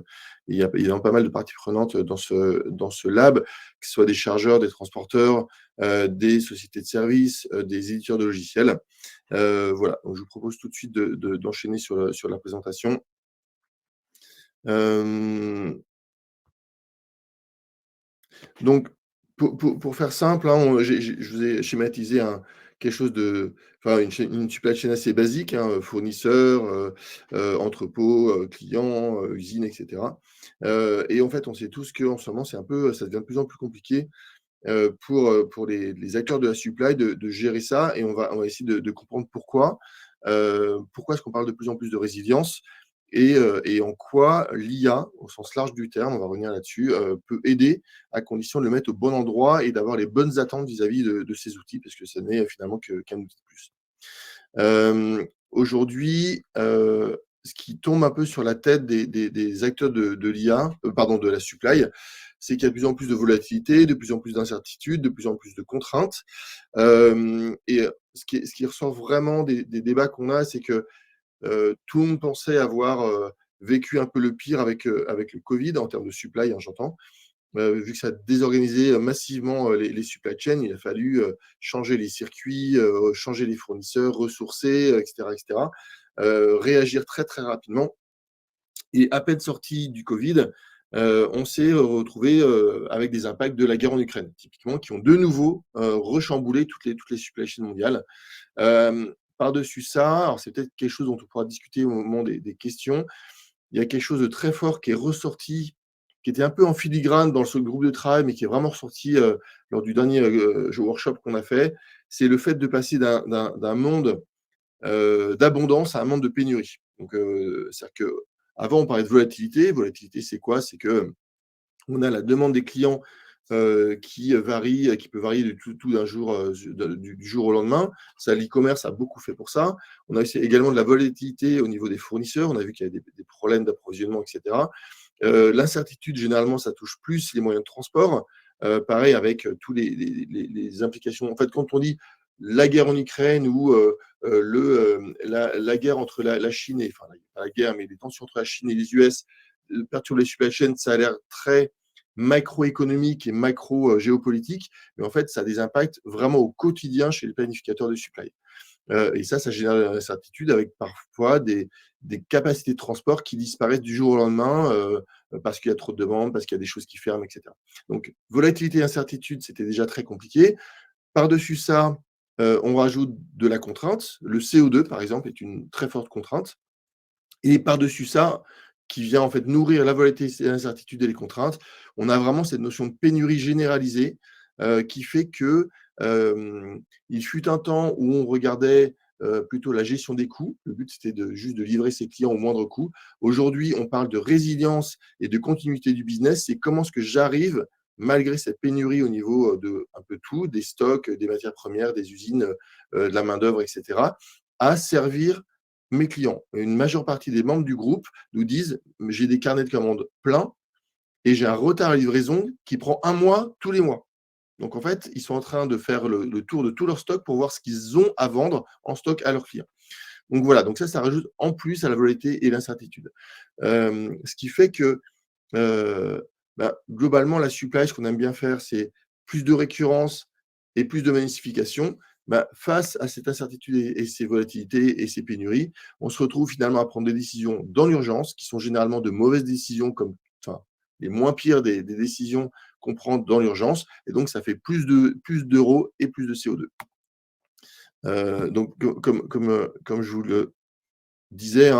Il y a pas mal de parties prenantes dans ce lab, que ce soit des chargeurs, des transporteurs, des sociétés de services, des éditeurs de logiciels. Voilà, donc je vous propose tout de suite d'enchaîner sur la présentation. Donc, pour faire simple, hein, je vous ai schématisé quelque chose une supply chain assez basique, hein, fournisseurs, entrepôts, clients, usines, etc. Et en fait, on sait tous qu'en ce moment, ça devient de plus en plus compliqué pour les acteurs de la supply de gérer ça. Et on va essayer de comprendre pourquoi. Pourquoi est-ce qu'on parle de plus en plus de résilience et en quoi l'IA, au sens large du terme, on va revenir là-dessus, peut aider à condition de le mettre au bon endroit et d'avoir les bonnes attentes vis-à-vis de ces outils, parce que ça n'est finalement qu'un outil de plus. Aujourd'hui, ce qui tombe un peu sur la tête des acteurs de l'IA, de la supply, c'est qu'il y a de plus en plus de volatilité, de plus en plus d'incertitudes, de plus en plus de contraintes. Et ce qui ressort vraiment des débats qu'on a, c'est que tout le monde pensait avoir vécu un peu le pire avec le Covid en termes de supply, hein, j'entends. Vu que ça a désorganisé massivement les supply chains, il a fallu changer les circuits, changer les fournisseurs, ressourcer, etc., etc. Réagir très, très rapidement. Et à peine sorti du Covid, on s'est retrouvé avec des impacts de la guerre en Ukraine, typiquement, qui ont de nouveau rechamboulé toutes les supply chains mondiales. Par-dessus ça, alors c'est peut-être quelque chose dont on pourra discuter au moment des questions, il y a quelque chose de très fort qui est ressorti, qui était un peu en filigrane dans ce groupe de travail, mais qui est vraiment ressorti lors du dernier workshop qu'on a fait, c'est le fait de passer d'un monde d'abondance à un monde de pénurie. Donc, c'est-à-dire qu'avant, on parlait de volatilité. Volatilité, c'est quoi? C'est qu'on a la demande des clients qui peut varier du tout d'un jour, du jour au lendemain. Ça, l'e-commerce a beaucoup fait pour ça. On a également de la volatilité au niveau des fournisseurs. On a vu qu'il y avait des problèmes d'approvisionnement, etc. L'incertitude, généralement, ça touche plus les moyens de transport. Pareil avec tous les implications. En fait, quand on dit la guerre en Ukraine ou la guerre entre la Chine et, enfin, pas la guerre, mais les tensions entre la Chine et les US perturbent les supply chains, ça a l'air très macroéconomique et macro-géopolitique, mais en fait, ça a des impacts vraiment au quotidien chez les planificateurs de supply. Et ça génère de l'incertitude avec parfois des capacités de transport qui disparaissent du jour au lendemain parce qu'il y a trop de demandes, parce qu'il y a des choses qui ferment, etc. Donc, volatilité et incertitude, c'était déjà très compliqué. Par-dessus ça, on rajoute de la contrainte. Le CO2, par exemple, est une très forte contrainte. Et par-dessus ça, qui vient en fait nourrir la volatilité, l'incertitude et les contraintes, on a vraiment cette notion de pénurie généralisée qui fait que il fut un temps où on regardait plutôt la gestion des coûts. Le but, c'était juste de livrer ses clients au moindre coût. Aujourd'hui, on parle de résilience et de continuité du business. C'est comment est-ce que j'arrive, malgré cette pénurie au niveau de un peu tout, des stocks, des matières premières, des usines, de la main-d'œuvre, etc., à servir mes clients. Une majeure partie des membres du groupe nous disent j'ai des carnets de commandes pleins et j'ai un retard à livraison qui prend 1 mois tous les mois. Donc en fait, ils sont en train de faire le tour de tout leur stock pour voir ce qu'ils ont à vendre en stock à leurs clients. Donc voilà, donc ça rajoute en plus à la volatilité et l'incertitude. Ce qui fait que globalement, la supply, ce qu'on aime bien faire, c'est plus de récurrence et plus de massification. Face à cette incertitude et ces volatilités et ces pénuries, on se retrouve finalement à prendre des décisions dans l'urgence, qui sont généralement de mauvaises décisions, les moins pires des décisions qu'on prend dans l'urgence. Et donc, ça fait plus d'euros et plus de CO2. Donc, comme je vous le disais,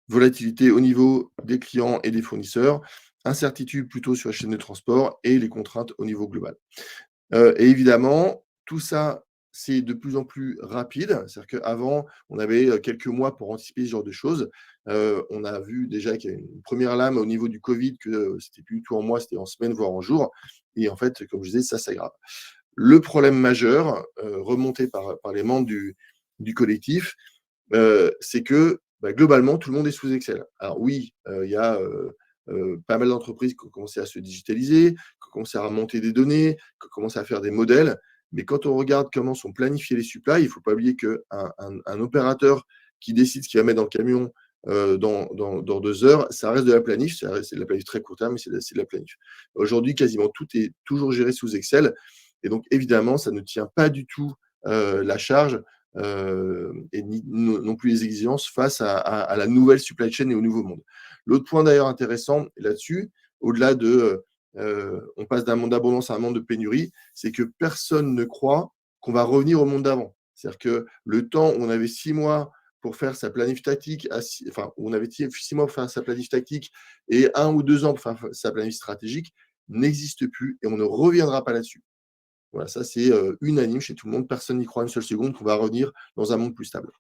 volatilité au niveau des clients et des fournisseurs, incertitude plutôt sur la chaîne de transport et les contraintes au niveau global. Et évidemment, tout ça, c'est de plus en plus rapide. C'est-à-dire qu'avant, on avait quelques mois pour anticiper ce genre de choses. On a vu déjà qu'il y a une première lame au niveau du Covid, que c'était plus du tout en mois, c'était en semaines, voire en jours. Et en fait, comme je disais, ça s'aggrave. Le problème majeur, remonté par les membres du collectif, c'est que globalement, tout le monde est sous Excel. Alors oui, il y a pas mal d'entreprises qui ont commencé à se digitaliser, qui ont commencé à monter des données, qui ont commencé à faire des modèles. Mais quand on regarde comment sont planifiés les supplies, il ne faut pas oublier qu'un opérateur qui décide ce qu'il va mettre dans le camion dans 2 heures, ça reste de la planif. C'est de la planif très court terme, mais c'est de la planif. Aujourd'hui, quasiment tout est toujours géré sous Excel. Et donc, évidemment, ça ne tient pas du tout la charge et non plus les exigences face à la nouvelle supply chain et au nouveau monde. L'autre point d'ailleurs intéressant là-dessus, au-delà de on passe d'un monde d'abondance à un monde de pénurie, c'est que personne ne croit qu'on va revenir au monde d'avant. C'est-à-dire que le temps où on avait 6 mois pour faire sa planif tactique, où on avait 6 mois pour faire sa planif tactique et 1 ou 2 ans pour faire sa planif stratégique, n'existe plus et on ne reviendra pas là-dessus. Voilà, ça c'est unanime chez tout le monde. Personne n'y croit une seule seconde qu'on va revenir dans un monde plus stable.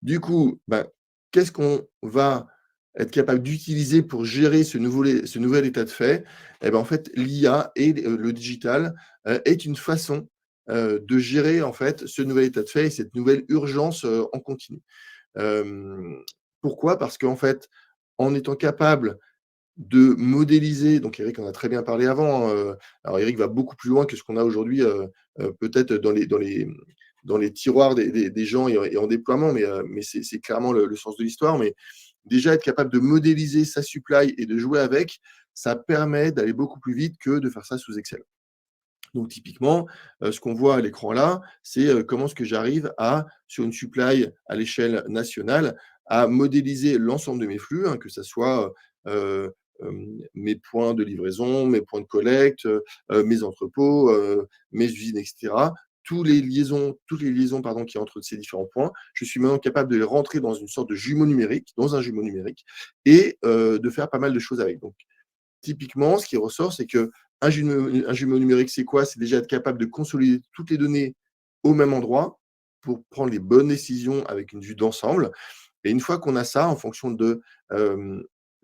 Du coup, qu'est-ce qu'on va être capable d'utiliser pour gérer ce nouvel état de fait? En fait, l'IA et le digital est une façon de gérer en fait ce nouvel état de fait et cette nouvelle urgence en continu. Pourquoi? Parce qu'en fait, en étant capable de modéliser, donc Eric en a très bien parlé avant, alors Eric va beaucoup plus loin que ce qu'on a aujourd'hui, peut-être dans les tiroirs des gens et en déploiement, mais c'est clairement le sens de l'histoire. Mais déjà, être capable de modéliser sa supply et de jouer avec, ça permet d'aller beaucoup plus vite que de faire ça sous Excel. Donc typiquement, ce qu'on voit à l'écran là, c'est comment est-ce que j'arrive sur une supply à l'échelle nationale, à modéliser l'ensemble de mes flux, que ça soit mes points de livraison, mes points de collecte, mes entrepôts, mes usines, etc. Toutes les liaisons qu'il y a entre ces différents points, je suis maintenant capable de les rentrer dans une sorte de jumeau numérique, dans un jumeau numérique, et de faire pas mal de choses avec. Donc, typiquement, ce qui ressort, c'est qu'un jumeau numérique, c'est quoi? C'est déjà être capable de consolider toutes les données au même endroit pour prendre les bonnes décisions avec une vue d'ensemble. Et une fois qu'on a ça, en fonction de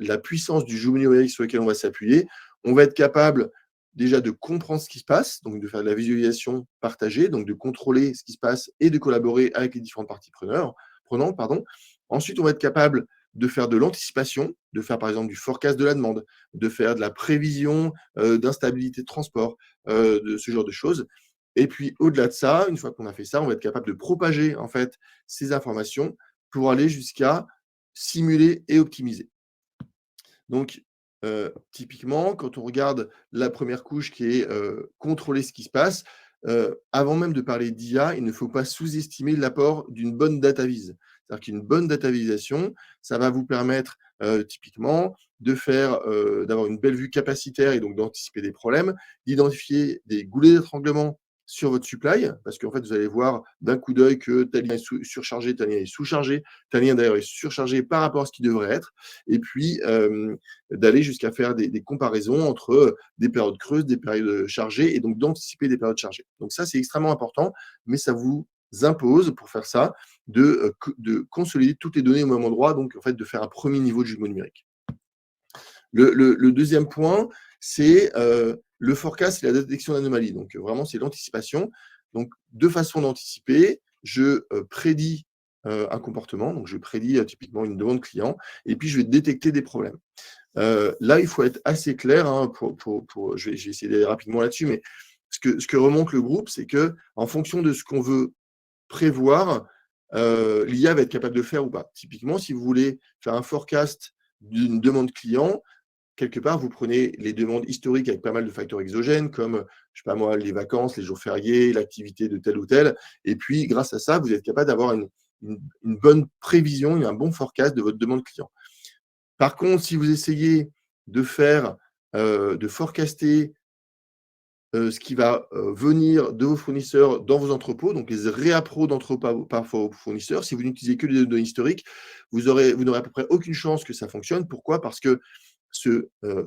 la puissance du jumeau numérique sur lequel on va s'appuyer, on va être capable déjà de comprendre ce qui se passe, donc de faire de la visualisation partagée, donc de contrôler ce qui se passe et de collaborer avec les différentes parties prenantes. Ensuite, on va être capable de faire de l'anticipation, de faire par exemple du forecast de la demande, de faire de la prévision d'instabilité de transport, de ce genre de choses. Et puis au-delà de ça, une fois qu'on a fait ça, on va être capable de propager en fait ces informations pour aller jusqu'à simuler et optimiser. Donc, typiquement, quand on regarde la première couche qui est contrôler ce qui se passe, avant même de parler d'IA, il ne faut pas sous-estimer l'apport d'une bonne data vise. C'est-à-dire qu'une bonne data visualisation, ça va vous permettre typiquement d'avoir une belle vue capacitaire et donc d'anticiper des problèmes, d'identifier des goulets d'étranglement sur votre supply, parce qu'en fait, vous allez voir d'un coup d'œil que tel lien est surchargé, tel lien est sous-chargé, tel lien d'ailleurs est surchargé par rapport à ce qui devrait être, et puis d'aller jusqu'à faire des comparaisons entre des périodes creuses, des périodes chargées, et donc d'anticiper des périodes chargées. Donc ça, c'est extrêmement important, mais ça vous impose, pour faire ça, de consolider toutes les données au même endroit, donc en fait de faire un premier niveau de jumeau numérique. Le deuxième point, c'est le forecast et la détection d'anomalies. Donc vraiment, c'est l'anticipation. Donc deux façons d'anticiper. Je prédis un comportement, donc je prédis typiquement une demande client, et puis je vais détecter des problèmes. Là, il faut être assez clair, hein, je vais essayer d'aller rapidement là-dessus, mais ce que remonte le groupe, c'est qu'en fonction de ce qu'on veut prévoir, l'IA va être capable de le faire ou pas. Typiquement, si vous voulez faire un forecast d'une demande client, quelque part, vous prenez les demandes historiques avec pas mal de facteurs exogènes, comme, je sais pas moi, les vacances, les jours fériés, l'activité de tel ou tel, et puis grâce à ça, vous êtes capable d'avoir une bonne prévision et un bon forecast de votre demande client. Par contre, si vous essayez de faire, de forecaster ce qui va venir de vos fournisseurs dans vos entrepôts, donc les réappros d'entrepôts par vos fournisseurs, si vous n'utilisez que les données historiques, vous n'aurez à peu près aucune chance que ça fonctionne. Pourquoi? Parce que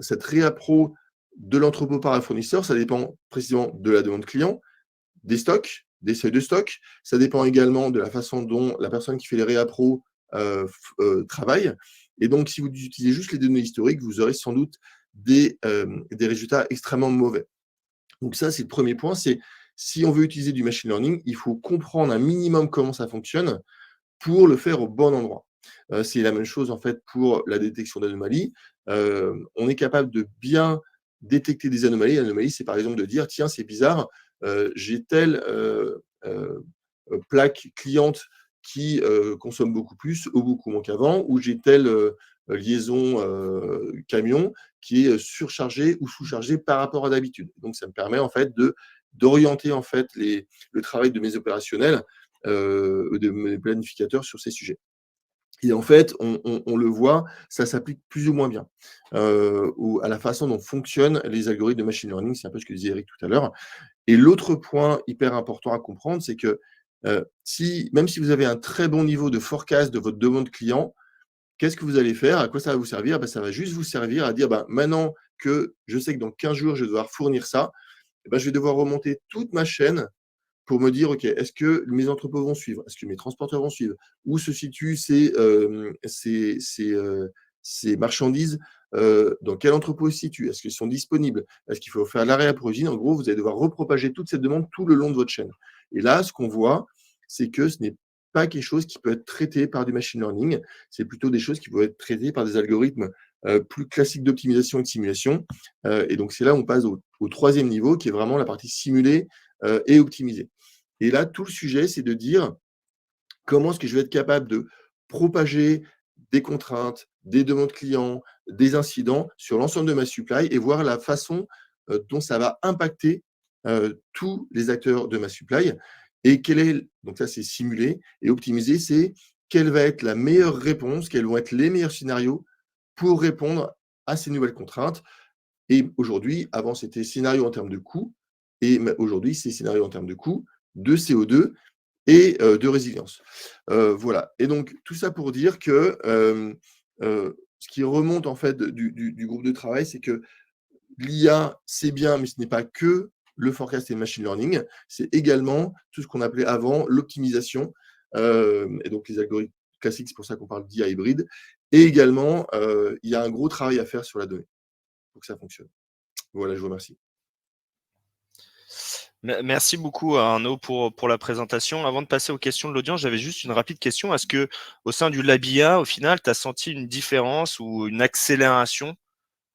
cette réappro de l'entrepôt par un fournisseur, ça dépend précisément de la demande client, des stocks, des seuils de stock. Ça dépend également de la façon dont la personne qui fait les réappros travaille. Et donc, si vous utilisez juste les données historiques, vous aurez sans doute des résultats extrêmement mauvais. Donc ça, c'est le premier point, c'est si on veut utiliser du machine learning, il faut comprendre un minimum comment ça fonctionne pour le faire au bon endroit. C'est la même chose en fait pour la détection d'anomalies. On est capable de bien détecter des anomalies. L'anomalie, c'est par exemple de dire, tiens, c'est bizarre, j'ai telle plaque cliente qui consomme beaucoup plus ou beaucoup moins qu'avant, ou j'ai telle liaison camion qui est surchargée ou sous-chargée par rapport à d'habitude. Donc, ça me permet en fait d'orienter en fait le travail de mes opérationnels, de mes planificateurs sur ces sujets. Et en fait, on le voit, ça s'applique plus ou moins bien à la façon dont fonctionnent les algorithmes de machine learning. C'est un peu ce que disait Eric tout à l'heure. Et l'autre point hyper important à comprendre, c'est que même si vous avez un très bon niveau de forecast de votre demande client, qu'est-ce que vous allez faire? À quoi ça va vous servir? Ça va juste vous servir à dire, maintenant que je sais que dans 15 jours, je vais devoir fournir ça, je vais devoir remonter toute ma chaîne pour me dire, OK, est-ce que mes entrepôts vont suivre? Est-ce que mes transporteurs vont suivre? Où se situent ces marchandises? Dans quel entrepôt ils se situent? Est-ce qu'ils sont disponibles? Est-ce qu'il faut faire l'arrêt à l'origine? En gros, vous allez devoir repropager toute cette demande tout le long de votre chaîne. Et là, ce qu'on voit, c'est que ce n'est pas quelque chose qui peut être traité par du machine learning. C'est plutôt des choses qui peuvent être traitées par des algorithmes plus classiques d'optimisation et de simulation. Et donc, c'est là où on passe au troisième niveau, qui est vraiment la partie simulée et optimisée. Et là, tout le sujet, c'est de dire comment est-ce que je vais être capable de propager des contraintes, des demandes clients, des incidents sur l'ensemble de ma supply et voir la façon dont ça va impacter tous les acteurs de ma supply. Et donc ça c'est simulé, et optimisé, c'est quelle va être la meilleure réponse, quels vont être les meilleurs scénarios pour répondre à ces nouvelles contraintes. Et aujourd'hui, avant c'était scénario en termes de coût, et aujourd'hui c'est scénario en termes de coût, de CO2 et de résilience. Voilà. Et donc tout ça pour dire que ce qui remonte en fait du groupe de travail, c'est que l'IA, c'est bien, mais ce n'est pas que le forecast et le machine learning, c'est également tout ce qu'on appelait avant l'optimisation, et donc les algorithmes classiques, c'est pour ça qu'on parle d'IA hybride. Et également, il y a un gros travail à faire sur la donnée pour que ça fonctionne. Voilà, je vous remercie. Merci beaucoup Arnaud pour la présentation. Avant de passer aux questions de l'audience, j'avais juste une rapide question. Est-ce que au sein du Labia, au final, tu as senti une différence ou une accélération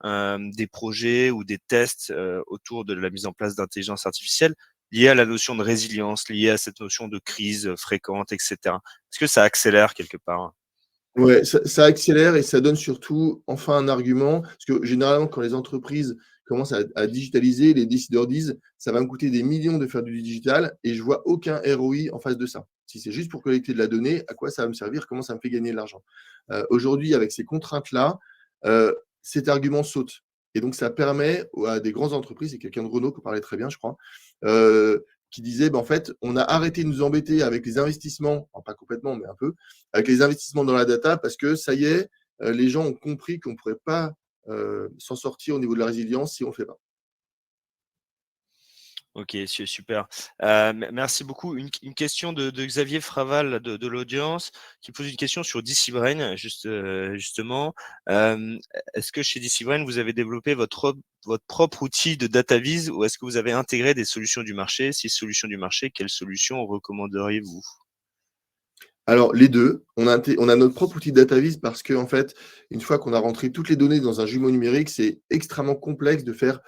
des projets ou des tests autour de la mise en place d'intelligence artificielle liée à la notion de résilience, liée à cette notion de crise fréquente, etc. Est-ce que ça accélère quelque part? Ouais, ça accélère et ça donne surtout enfin un argument, parce que généralement, quand les entreprises commencent à digitaliser, les décideurs disent ça va me coûter des millions de faire du digital et je vois aucun ROI en face de ça. Si c'est juste pour collecter de la donnée, à quoi ça va me servir? Comment ça me fait gagner de l'argent? Aujourd'hui, avec ces contraintes-là, cet argument saute. Et donc, ça permet à des grandes entreprises, et quelqu'un de Renault qui parlait très bien, je crois, qui disait, en fait, on a arrêté de nous embêter avec les investissements, enfin, pas complètement, mais un peu, avec les investissements dans la data, parce que ça y est, les gens ont compris qu'on ne pourrait pas s'en sortir au niveau de la résilience si on ne le fait pas. Ok, super. Merci beaucoup. Une question de Xavier Fraval de l'audience qui pose une question sur DC Brain, justement. Est-ce que chez DC Brain, vous avez développé votre propre outil de data vise ou est-ce que vous avez intégré des solutions du marché? Si solutions du marché, quelles solutions recommanderiez-vous? Alors, les deux, on a notre propre outil de data vise parce que, en fait, une fois qu'on a rentré toutes les données dans un jumeau numérique, c'est extrêmement complexe d'être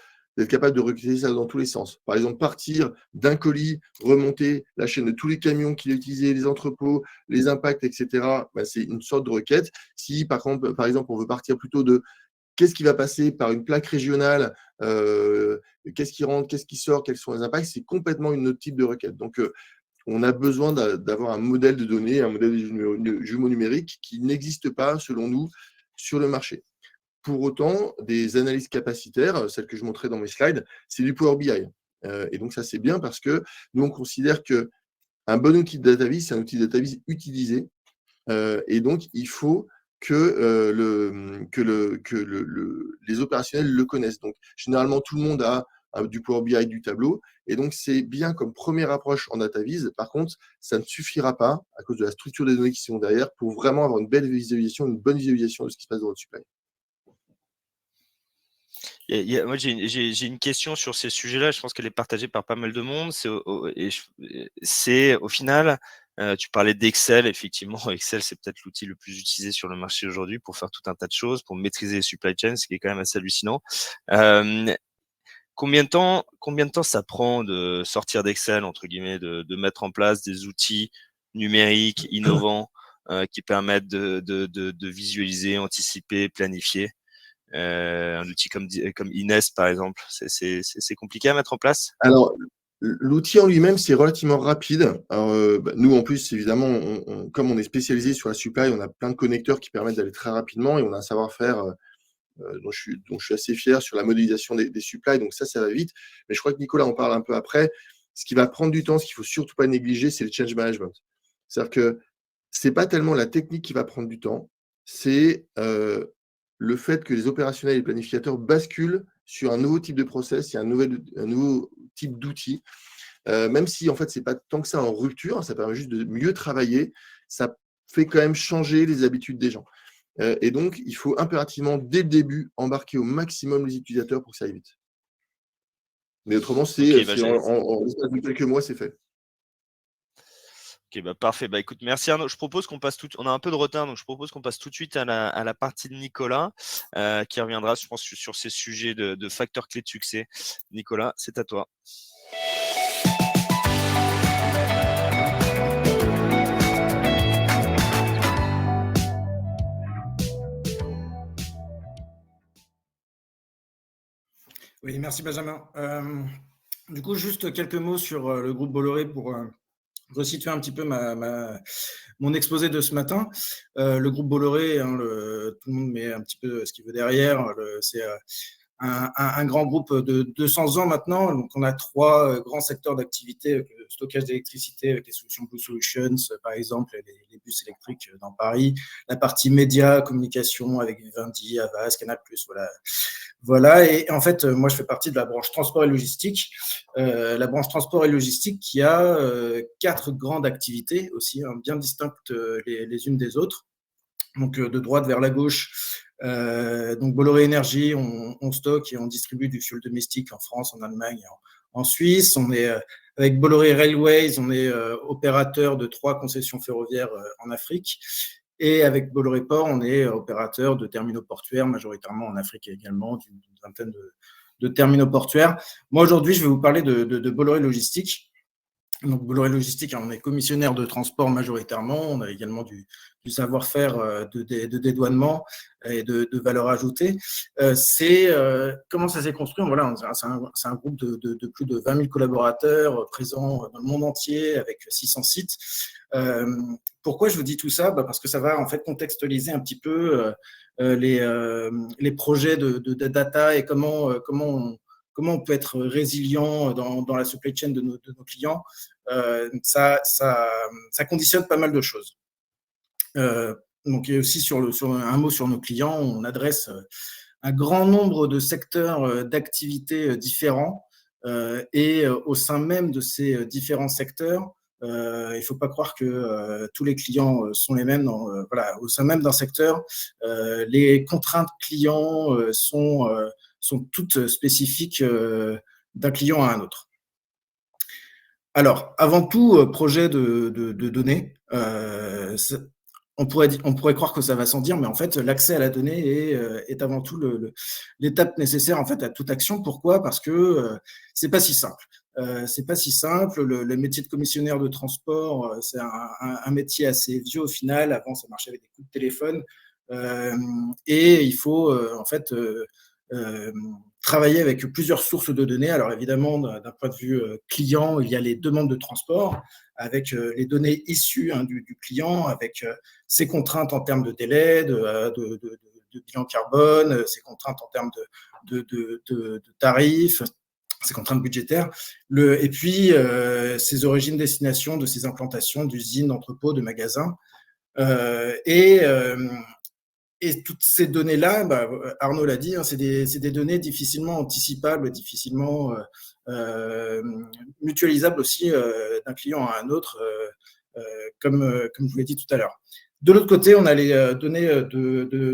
capable de recruter ça dans tous les sens. Par exemple, partir d'un colis, remonter la chaîne de tous les camions qu'il a utilisés, les entrepôts, les impacts, etc. C'est une sorte de requête. Si, par exemple, on veut partir plutôt de qu'est-ce qui va passer par une plaque régionale, qu'est-ce qui rentre, qu'est-ce qui sort, quels sont les impacts, c'est complètement une autre type de requête. Donc, on a besoin d'avoir un modèle de données, un modèle de jumeau numérique qui n'existe pas, selon nous, sur le marché. Pour autant, des analyses capacitaires, celles que je montrais dans mes slides, c'est du Power BI. Et donc, ça, c'est bien parce que nous, on considère qu'un bon outil de data vise, c'est un outil de data vise utilisé. Et donc, il faut que les opérationnels le connaissent. Donc, généralement, tout le monde a du Power BI, du tableau. Et donc, c'est bien comme première approche en data vise. Par contre, ça ne suffira pas, à cause de la structure des données qui sont derrière, pour vraiment avoir une belle visualisation, une bonne visualisation de ce qui se passe dans votre supply. Moi, j'ai une question sur ces sujets-là. Je pense qu'elle est partagée par pas mal de monde. C'est au final, tu parlais d'Excel. Effectivement, Excel, c'est peut-être l'outil le plus utilisé sur le marché aujourd'hui pour faire tout un tas de choses, pour maîtriser les supply chains, ce qui est quand même assez hallucinant. Combien de temps ça prend de sortir d'Excel, entre guillemets, de mettre en place des outils numériques innovants qui permettent de visualiser, anticiper, planifier? Un outil comme Ines, par exemple, c'est compliqué à mettre en place? Alors, l'outil en lui-même, c'est relativement rapide. Alors, nous, en plus, évidemment, comme on est spécialisé sur la supply, on a plein de connecteurs qui permettent d'aller très rapidement et on a un savoir-faire dont je suis assez fier sur la modélisation des supplies. Donc ça va vite. Mais je crois que Nicolas en parle un peu après. Ce qui va prendre du temps, ce qu'il ne faut surtout pas négliger, c'est le change management. C'est-à-dire que ce n'est pas tellement la technique qui va prendre du temps, c'est le fait que les opérationnels et les planificateurs basculent sur un nouveau type de process, il y a un nouveau type d'outil. Même si, en fait, ce n'est pas tant que ça en rupture, ça permet juste de mieux travailler, ça fait quand même changer les habitudes des gens. Et donc, il faut impérativement, dès le début, embarquer au maximum les utilisateurs pour que ça aille vite. Mais autrement, en l'espace de quelques mois, c'est fait. Ok, parfait. Écoute, merci Arnaud. Je propose qu'on passe on a un peu de retard, donc je propose qu'on passe tout de suite à la partie de Nicolas, qui reviendra, je pense, sur ces sujets de facteurs clés de succès. Nicolas, c'est à toi. Oui, merci Benjamin. Du coup, juste quelques mots sur le groupe Bolloré pour resituer un petit peu mon exposé de ce matin. Le groupe Bolloré, tout le monde met un petit peu ce qu'il veut derrière. C'est un grand groupe de 200 ans maintenant. Donc, on a 3 grands secteurs d'activité, le stockage d'électricité avec les solutions Blue Solutions, par exemple, les bus électriques dans Paris, la partie médias, communication avec Vivendi, Havas, Canal+, voilà. Et en fait, moi, je fais partie de la branche transport et logistique. La branche transport et logistique qui a 4 grandes activités aussi, bien distinctes les unes des autres. Donc, de droite vers la gauche, donc Bolloré Énergie, on stocke et on distribue du fuel domestique en France, en Allemagne et en Suisse. On est avec Bolloré Railways, on est opérateur de 3 concessions ferroviaires en Afrique. Et avec Bolloré Port, on est opérateur de terminaux portuaires, majoritairement en Afrique également, d'une vingtaine de terminaux portuaires. Moi, aujourd'hui, je vais vous parler de Bolloré Logistique. Donc, Bolloré Logistique, on est commissionnaire de transport majoritairement. On a également du savoir-faire de dédouanement et de valeur ajoutée. Comment ça s'est construit? Voilà, c'est un groupe de plus de 20 000 collaborateurs présents dans le monde entier avec 600 sites. Pourquoi je vous dis tout ça? Parce que ça va en fait contextualiser un petit peu les projets de data et comment on peut être résilient dans la supply chain de nos clients. Ça conditionne pas mal de choses. Donc, et aussi sur un mot sur nos clients, on adresse un grand nombre de secteurs d'activité différents. et au sein même de ces différents secteurs, il ne faut pas croire que tous les clients sont les mêmes. Voilà, au sein même d'un secteur, les contraintes clients sont toutes spécifiques d'un client à un autre. Alors, avant tout, projet de données, on pourrait croire que ça va sans dire, mais en fait, l'accès à la donnée est avant tout l'étape nécessaire en fait à toute action. Pourquoi ? Parce que c'est pas si simple. C'est pas si simple. Le métier de commissionnaire de transport, c'est un métier assez vieux au final. Avant, ça marchait avec des coups de téléphone, et il faut en fait travailler avec plusieurs sources de données. Alors évidemment, d'un point de vue client, il y a les demandes de transport avec les données issues du client, avec ses contraintes en termes de délai, de bilan carbone, ses contraintes en termes de tarifs, ses contraintes budgétaires, et puis ses origines, destinations de ses implantations d'usines, d'entrepôts, de magasins. Et toutes ces données-là, Arnaud l'a dit, c'est des données difficilement anticipables, difficilement mutualisables aussi d'un client à un autre, comme je vous l'ai dit tout à l'heure. De l'autre côté, on a les données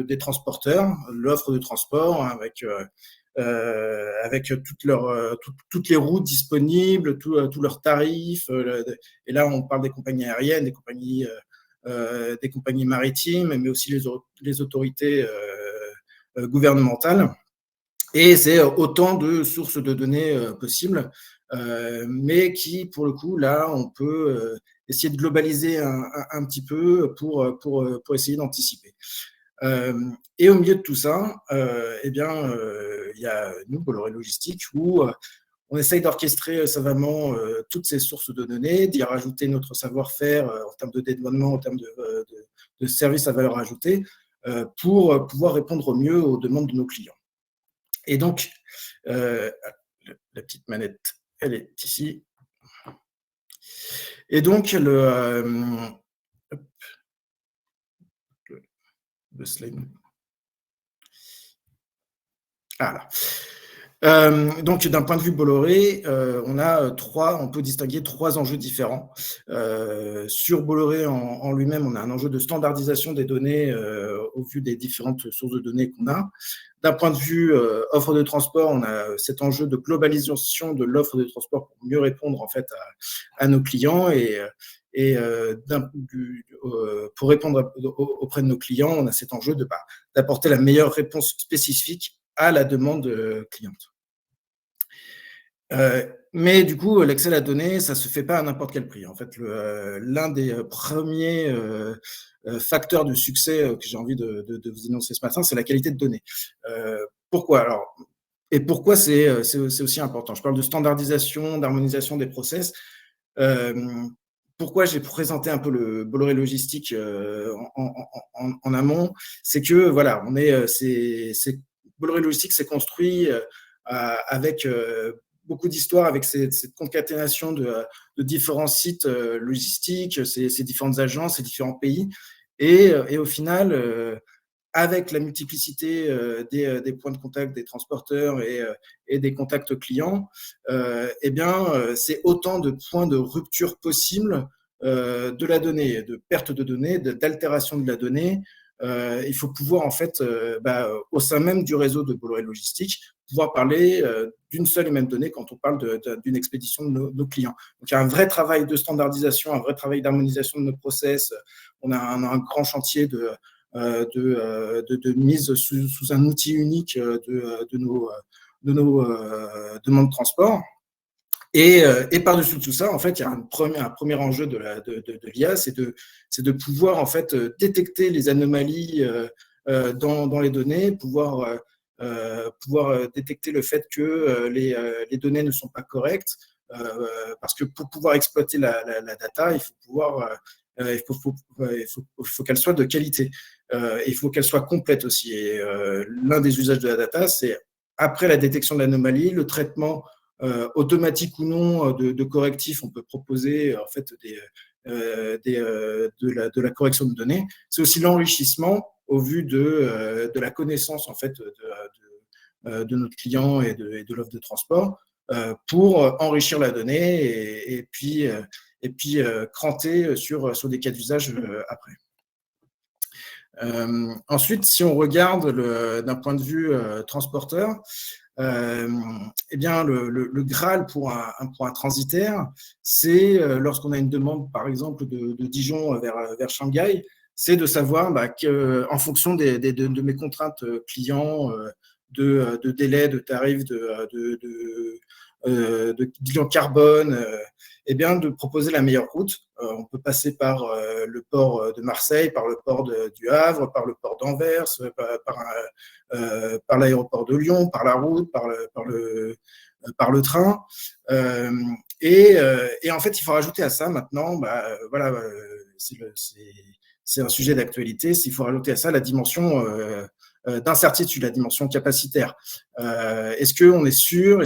des transporteurs, l'offre de transport avec toutes les routes disponibles, tous leurs tarifs. Et là, on parle des compagnies aériennes, des compagnies maritimes, mais aussi les autorités gouvernementales. Et c'est autant de sources de données possibles, mais qui, pour le coup, là, on peut essayer de globaliser un petit peu pour essayer d'anticiper. Et au milieu de tout ça, il y a nous, Bolloré Logistique, où on essaye d'orchestrer savamment toutes ces sources de données, d'y rajouter notre savoir-faire en termes de développement, en termes de services à valeur ajoutée, pour pouvoir répondre au mieux aux demandes de nos clients. Et donc, la petite manette, elle est ici. Et donc, le slide. Voilà. Donc, d'un point de vue Bolloré, on peut distinguer trois enjeux différents. Sur Bolloré en lui-même, on a un enjeu de standardisation des données au vu des différentes sources de données qu'on a. D'un point de vue offre de transport, on a cet enjeu de globalisation de l'offre de transport pour mieux répondre en fait à nos clients pour répondre auprès de nos clients, on a cet enjeu d'apporter la meilleure réponse spécifique à la demande cliente. Mais du coup, l'accès à la donnée, ça ne se fait pas à n'importe quel prix. En fait, l'un des premiers facteurs de succès que j'ai envie de vous énoncer ce matin, c'est la qualité de données. Pourquoi alors ? Et pourquoi c'est aussi important ? Je parle de standardisation, d'harmonisation des process. Pourquoi j'ai présenté un peu le Bolloré Logistique en amont ? C'est que voilà, Bolloré Logistique s'est construit avec beaucoup d'histoires, avec cette concaténation de différents sites logistiques, ces différentes agences, ces différents pays. Et au final, avec la multiplicité des points de contact des transporteurs et des contacts clients, c'est autant de points de rupture possibles de la donnée, de perte de données, d'altération de la donnée. Il faut pouvoir, en fait, au sein même du réseau de Bolloré Logistique, pouvoir parler d'une seule et même donnée quand on parle d'une expédition de nos clients. Donc, il y a un vrai travail de standardisation, un vrai travail d'harmonisation de nos process. On a un grand chantier de mise sous un outil unique de nos demandes de transport. Et par-dessus tout ça, en fait, il y a un premier enjeu de l'IA, c'est de pouvoir en fait détecter les anomalies dans les données, pouvoir détecter le fait que les données ne sont pas correctes, parce que pour pouvoir exploiter la data, il faut qu'elle soit de qualité. Il faut qu'elle soit complète aussi. Et l'un des usages de la data, c'est après la détection de l'anomalie, le traitement automatique ou non de correctifs. On peut proposer en fait de la correction de données. C'est aussi l'enrichissement au vu de la connaissance en fait de notre client et de l'offre de transport pour enrichir la donnée et puis cranter sur des cas d'usage après. Ensuite, si on regarde d'un point de vue transporteur, eh bien, le Graal pour un transitaire, c'est lorsqu'on a une demande, par exemple, de Dijon vers Shanghai, c'est de savoir en fonction de mes contraintes clients, de délai, de tarifs, de bilan carbone, eh bien, de proposer la meilleure route. On peut passer par le port de Marseille, par le port du Havre, par le port d'Anvers, par l'aéroport de Lyon, par la route, par le train. Et en fait, il faut rajouter à ça maintenant, voilà, c'est un sujet d'actualité, il faut rajouter à ça la dimension d'incertitude, la dimension capacitaire. Est-ce qu'on est sûr,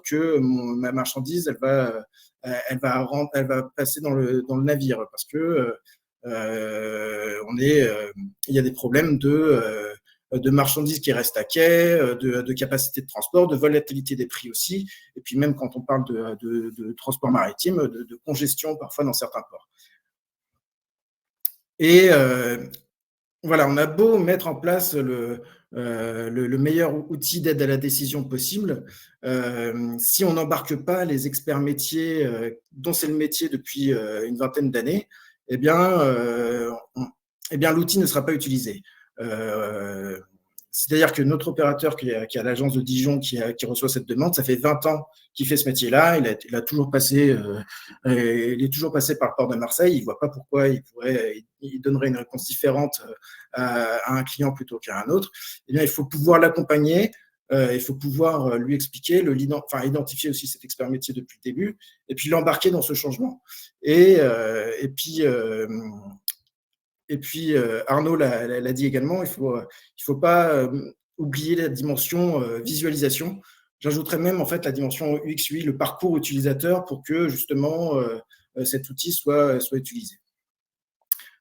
que ma marchandise, elle va passer dans le navire, parce que il y a des problèmes de marchandises qui restent à quai, de capacité de transport, de volatilité des prix aussi, et puis même quand on parle de transport maritime, de congestion parfois dans certains ports. Et voilà, on a beau mettre en place le meilleur outil d'aide à la décision possible, si on n'embarque pas les experts métiers, dont c'est le métier depuis une vingtaine d'années, eh bien, l'outil ne sera pas utilisé. C'est-à-dire que notre opérateur qui a l'agence de Dijon qui reçoit cette demande, ça fait 20 ans qu'il fait ce métier-là. Il est toujours passé par le port de Marseille. Il ne voit pas pourquoi il donnerait une réponse différente à un client plutôt qu'à un autre. Eh bien, il faut pouvoir l'accompagner. Il faut pouvoir lui expliquer, identifier aussi cet expert métier depuis le début, et puis l'embarquer dans ce changement. Et puis, Arnaud l'a dit également, il faut pas oublier la dimension visualisation. J'ajouterais même en fait la dimension UX, UI, le parcours utilisateur, pour que justement cet outil soit utilisé.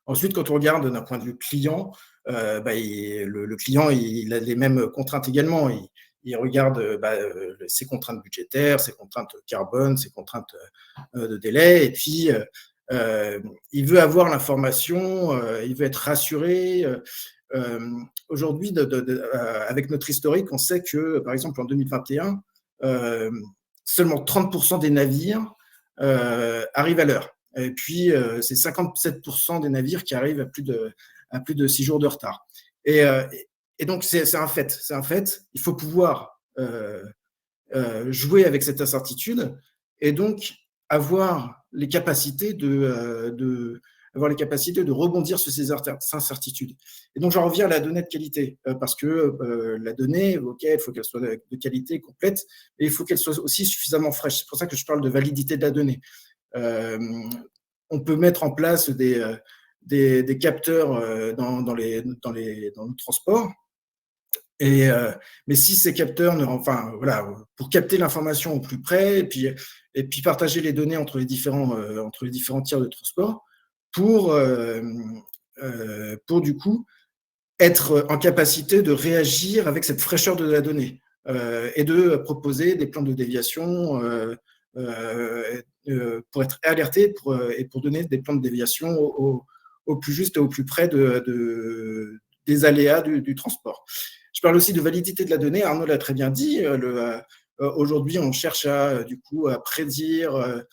Ensuite, quand on regarde d'un point de vue client, le client il a les mêmes contraintes également. Il regarde ses contraintes budgétaires, ses contraintes carbone, ses contraintes de délai, et puis il veut avoir l'information, il veut être rassuré. Aujourd'hui, avec notre historique, on sait que, par exemple, en 2021, seulement 30% des navires arrivent à l'heure. Et puis, c'est 57% des navires qui arrivent à plus de 6 jours de retard. Et donc, c'est un fait. C'est un fait. Il faut pouvoir jouer avec cette incertitude et donc avoir les capacités de rebondir sur ces incertitudes. Et donc, j'en reviens à la donnée de qualité, parce que la donnée, ok, il faut qu'elle soit de qualité complète, et il faut qu'elle soit aussi suffisamment fraîche. C'est pour ça que je parle de validité de la donnée. On peut mettre en place des capteurs dans le transport, mais si ces capteurs, pour capter l'information au plus près, et puis partager les données entre les différents tiers de transport, pour du coup être en capacité de réagir avec cette fraîcheur de la donnée et de proposer des plans de déviation pour être alerté et pour donner des plans de déviation au plus juste et au plus près des aléas du transport. Je parle aussi de validité de la donnée. Arnaud l'a très bien dit. Aujourd'hui, on cherche à prédire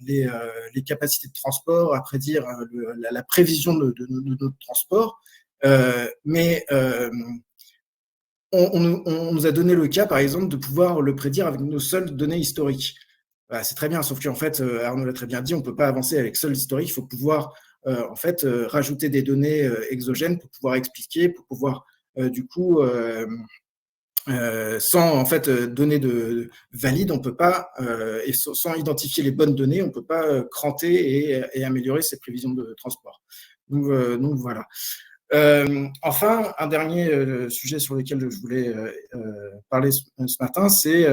les capacités de transport, à prédire la prévision de notre transport. Mais on nous a donné le cas, par exemple, de pouvoir le prédire avec nos seules données historiques. C'est très bien, sauf qu'en fait, Arnaud l'a très bien dit, on ne peut pas avancer avec seul historique. Il faut pouvoir rajouter des données exogènes pour pouvoir expliquer, pour pouvoir du coup sans données valides, on peut pas et sans identifier les bonnes données, on peut pas cranter et améliorer ses prévisions de transport. Donc voilà. Enfin, un dernier sujet sur lequel je voulais parler ce matin, c'est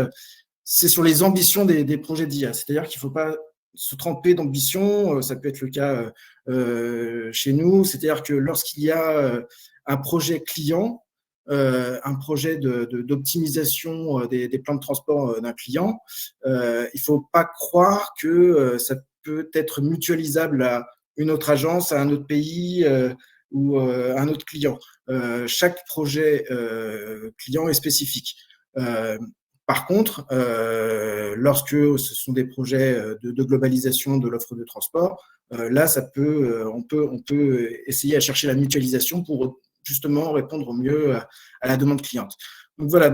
sur les ambitions des projets d'IA. C'est-à-dire qu'il ne faut pas se tromper d'ambition. Ça peut être le cas chez nous. C'est-à-dire que lorsqu'il y a un projet client, un projet d'optimisation des plans de transport d'un client, il ne faut pas croire que ça peut être mutualisable à une autre agence, à un autre pays ou un autre client. Chaque projet client est spécifique. Par contre, lorsque ce sont des projets de globalisation de l'offre de transport, là, on peut essayer à chercher la mutualisation pour justement répondre au mieux à la demande cliente. Donc voilà,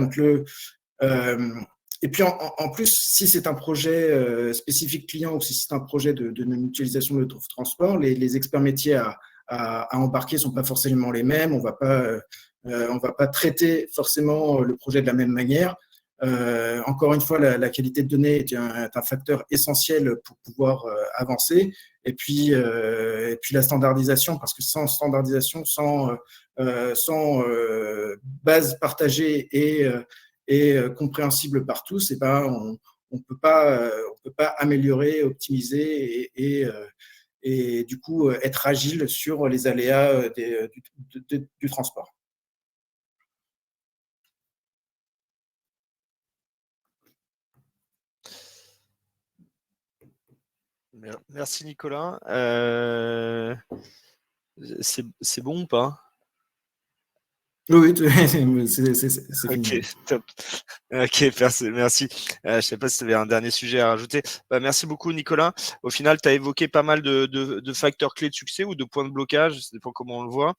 et puis en plus, si c'est un projet spécifique client ou si c'est un projet de mutualisation de transport, les experts métiers à embarquer ne sont pas forcément les mêmes. On va pas traiter forcément le projet de la même manière. Encore une fois, la qualité de données est un facteur essentiel pour pouvoir avancer. Et puis la standardisation, parce que sans standardisation, sans base partagée et compréhensible par tous, on peut pas améliorer, optimiser et du coup être agile sur les aléas du transport. Merci Nicolas. C'est bon ou pas? Oui, c'est fini. Ok, top. Ok, merci. Je ne sais pas si tu avais un dernier sujet à rajouter. Merci beaucoup Nicolas. Au final, tu as évoqué pas mal de facteurs clés de succès ou de points de blocage, ça dépend comment on le voit.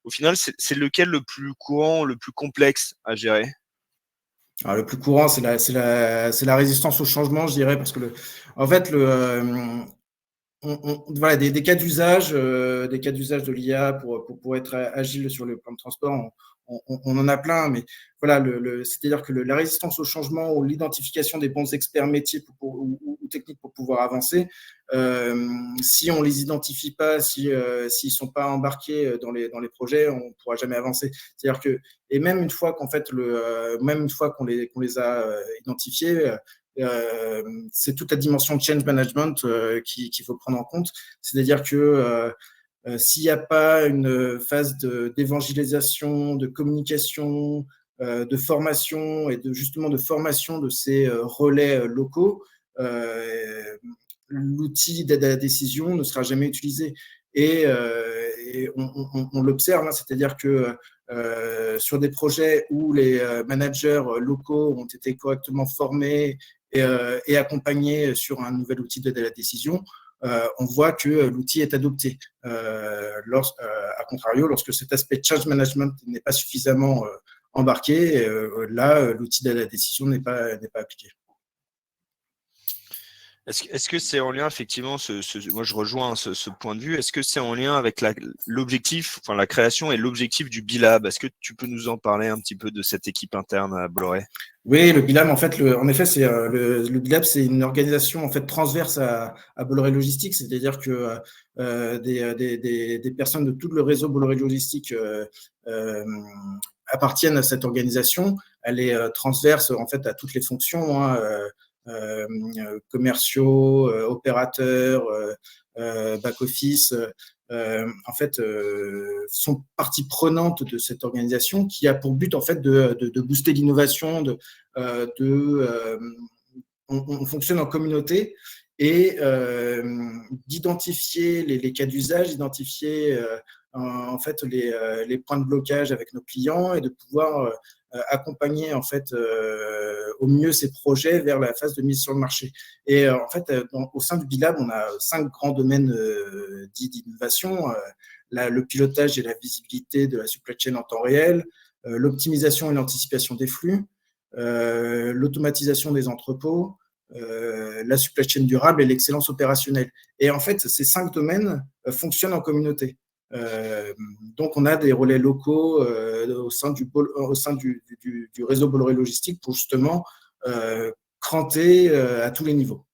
Au final, c'est lequel le plus courant, le plus complexe à gérer? Alors, le plus courant, c'est la résistance au changement, je dirais, parce que en fait, voilà, des cas d'usage de l'IA pour être agile sur le plan de transport, on en a plein, mais voilà, c'est-à-dire que la résistance au changement ou l'identification des bons experts métiers ou techniques pour pouvoir avancer, si on les identifie pas, s'ils sont pas embarqués dans les projets, on pourra jamais avancer. C'est-à-dire que, et même une fois même une fois qu'on les a identifiés, c'est toute la dimension de change management qu'il faut prendre en compte. C'est-à-dire que s'il n'y a pas une phase d'évangélisation, de communication, de formation et justement de formation de ces relais locaux, l'outil d'aide à la décision ne sera jamais utilisé. Et on l'observe, hein, c'est-à-dire que sur des projets où les managers locaux ont été correctement formés et accompagnés sur un nouvel outil d'aide à la décision, on voit que l'outil est adopté. À contrario, lorsque cet aspect change management n'est pas suffisamment embarqué, là, l'outil d'aide à la décision n'est pas appliqué. Est-ce que c'est en lien, effectivement, moi je rejoins ce point de vue, est-ce que c'est en lien avec l'objectif, enfin la création et l'objectif du BILAB? Est-ce que tu peux nous en parler un petit peu de cette équipe interne à Bolloré? Oui, le BILAB, en fait, c'est le BILAB, c'est une organisation en fait transverse à Bolloré Logistique, c'est-à-dire que des personnes de tout le réseau Bolloré Logistique appartiennent à cette organisation. Elle est transverse en fait à toutes les fonctions, hein, commerciaux, opérateurs, back-office, en fait, sont partie prenante de cette organisation qui a pour but en fait de booster l'innovation, on fonctionne en communauté et d'identifier les cas d'usage, d'identifier en fait les points de blocage avec nos clients et de pouvoir accompagner en fait au mieux ces projets vers la phase de mise sur le marché. Et en fait, au sein du BILAB, on a 5 grands domaines dits d'innovation, le pilotage et la visibilité de la supply chain en temps réel, l'optimisation et l'anticipation des flux, l'automatisation des entrepôts, la supply chain durable et l'excellence opérationnelle. Et en fait, ces 5 domaines fonctionnent en communauté. Donc, on a des relais locaux au sein du réseau Bolloré Logistique pour justement cranter à tous les niveaux.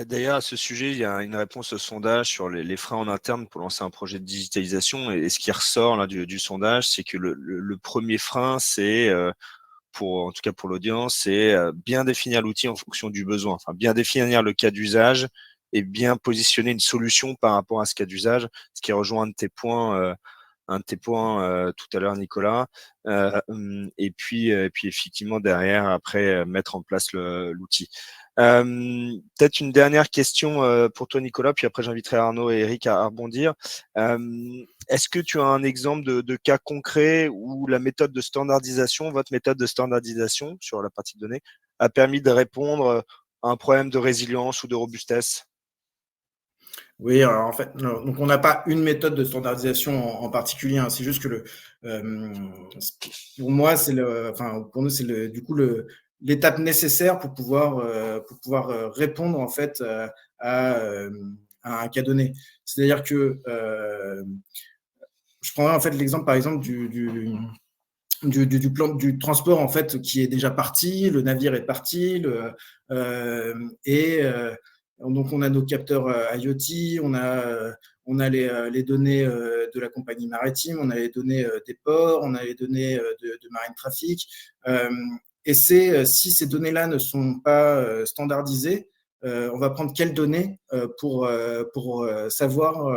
D'ailleurs, à ce sujet, il y a une réponse au sondage sur les freins en interne pour lancer un projet de digitalisation. Et ce qui ressort là, du sondage, c'est que le premier frein, c'est, en tout cas pour l'audience, c'est bien définir l'outil en fonction du besoin. Enfin, bien définir le cas d'usage et bien positionner une solution par rapport à ce cas d'usage, ce qui rejoint un de tes points tout à l'heure, Nicolas. Et puis effectivement derrière, après, mettre en place l'outil. Peut-être une dernière question pour toi, Nicolas, puis après j'inviterai Arnaud et Eric à rebondir. Est-ce que tu as un exemple de cas concret où la méthode de standardisation, votre méthode de standardisation sur la partie de données, a permis de répondre à un problème de résilience ou de robustesse? Oui, alors en fait, non, donc on n'a pas une méthode de standardisation en particulier, hein. C'est juste que pour moi, pour nous, c'est du coup l'étape nécessaire pour pouvoir répondre en fait à un cas donné. C'est-à-dire que je prendrais en fait l'exemple par exemple du plan du transport en fait qui est déjà parti, le navire est parti, donc on a nos capteurs IoT, on a les données de la compagnie maritime, on a les données des ports, on a les données de Marine Traffic. Et si ces données-là ne sont pas standardisées, on va prendre quelles données pour savoir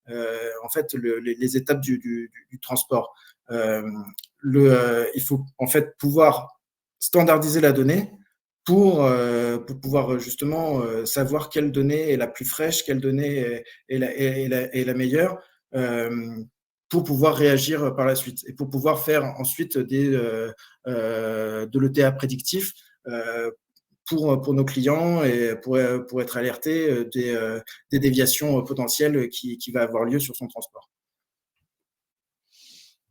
en fait les étapes du transport. Il faut en fait pouvoir standardiser la donnée pour pouvoir justement savoir quelle donnée est la plus fraîche, quelle donnée est la meilleure, pour pouvoir réagir par la suite et pour pouvoir faire ensuite de l'ETA prédictif pour nos clients et pour être alerté des déviations potentielles qui va avoir lieu sur son transport.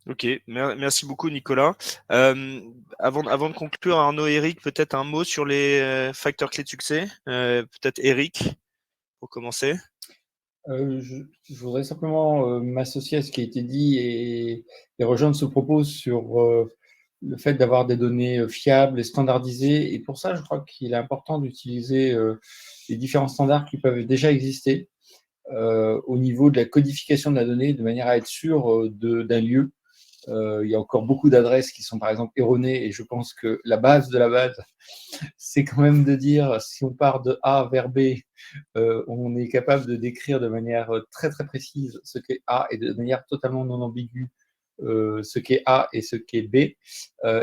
Ok, merci beaucoup Nicolas. Avant de conclure, Arnaud et Eric, peut-être un mot sur les facteurs clés de succès. Peut-être Eric, pour commencer. Je voudrais simplement m'associer à ce qui a été dit et rejoindre ce propos sur le fait d'avoir des données fiables et standardisées. Et pour ça, je crois qu'il est important d'utiliser les différents standards qui peuvent déjà exister au niveau de la codification de la donnée, de manière à être sûr d'un lieu. Il y a encore beaucoup d'adresses qui sont par exemple erronées et je pense que la base de la base, c'est quand même de dire si on part de A vers B, on est capable de décrire de manière très très précise ce qu'est A et de manière totalement non ambiguë ce qu'est A et ce qu'est B.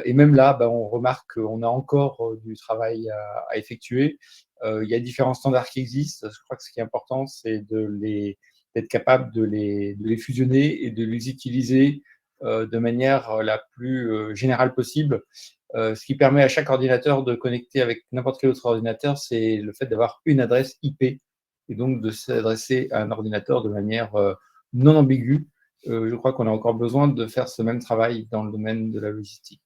Et même là, on remarque qu'on a encore du travail à effectuer. Il y a différents standards qui existent. Je crois que ce qui est important, c'est d'être capable de les fusionner et de les utiliser de manière la plus générale possible. Ce qui permet à chaque ordinateur de connecter avec n'importe quel autre ordinateur, c'est le fait d'avoir une adresse IP et donc de s'adresser à un ordinateur de manière non ambiguë. Je crois qu'on a encore besoin de faire ce même travail dans le domaine de la logistique.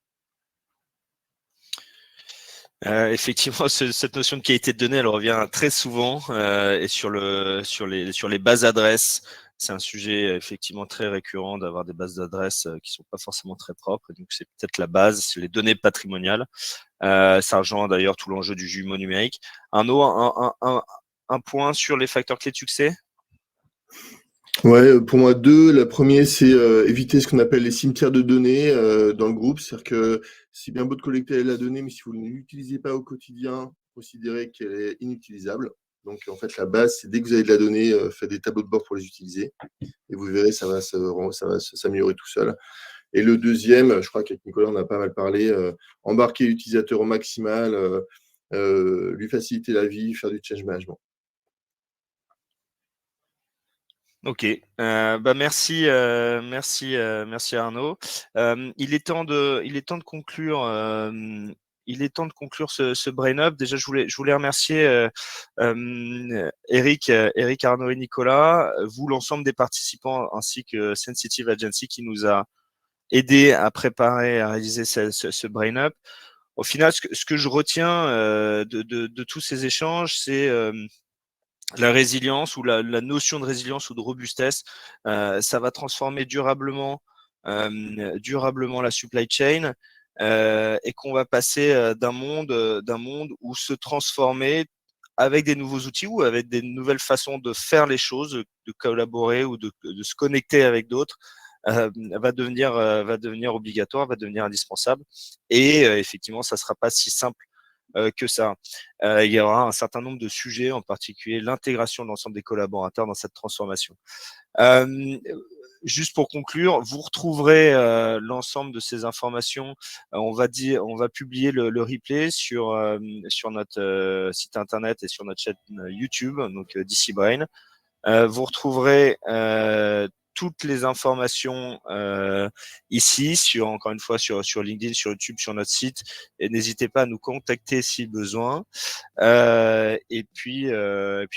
Effectivement, cette notion de qualité de données, elle revient très souvent et sur les bases adresses. C'est un sujet effectivement très récurrent d'avoir des bases d'adresses qui sont pas forcément très propres. Donc c'est peut-être la base, c'est les données patrimoniales. Ça rejoint d'ailleurs tout l'enjeu du jumeau numérique. Arnaud, un point sur les facteurs clés de succès? Ouais, pour moi, deux. La première, c'est éviter ce qu'on appelle les cimetières de données dans le groupe. C'est-à-dire que c'est bien beau de collecter la donnée, mais si vous ne l'utilisez pas au quotidien, considérez qu'elle est inutilisable. Donc, en fait, la base, c'est dès que vous avez de la donnée, faites des tableaux de bord pour les utiliser. Et vous verrez, ça va s'améliorer tout seul. Et le deuxième, je crois qu'avec Nicolas, on a pas mal parlé, embarquer l'utilisateur au maximal, lui faciliter la vie, faire du change management. Ok, merci Arnaud. Il est temps de conclure. Il est temps de conclure ce brain up. Déjà, je voulais remercier Eric, Arnaud et Nicolas, vous l'ensemble des participants ainsi que Sensitive Agency qui nous a aidé à préparer, à réaliser ce brain up. Au final, ce que je retiens de tous ces échanges, c'est la résilience ou la notion de résilience ou de robustesse, ça va transformer durablement la supply chain et qu'on va passer d'un monde où se transformer avec des nouveaux outils ou avec des nouvelles façons de faire les choses, de collaborer ou de se connecter avec d'autres, va devenir obligatoire, va devenir indispensable. Et effectivement, ça sera pas si simple que ça. Il y aura un certain nombre de sujets, en particulier l'intégration de l'ensemble des collaborateurs dans cette transformation. Juste pour conclure, vous retrouverez l'ensemble de ces informations. On va publier le replay sur notre site internet et sur notre chaîne YouTube, donc DC Brain. Vous retrouverez toutes les informations ici, encore une fois, sur LinkedIn, sur YouTube, sur notre site. Et n'hésitez pas à nous contacter si besoin. Et puis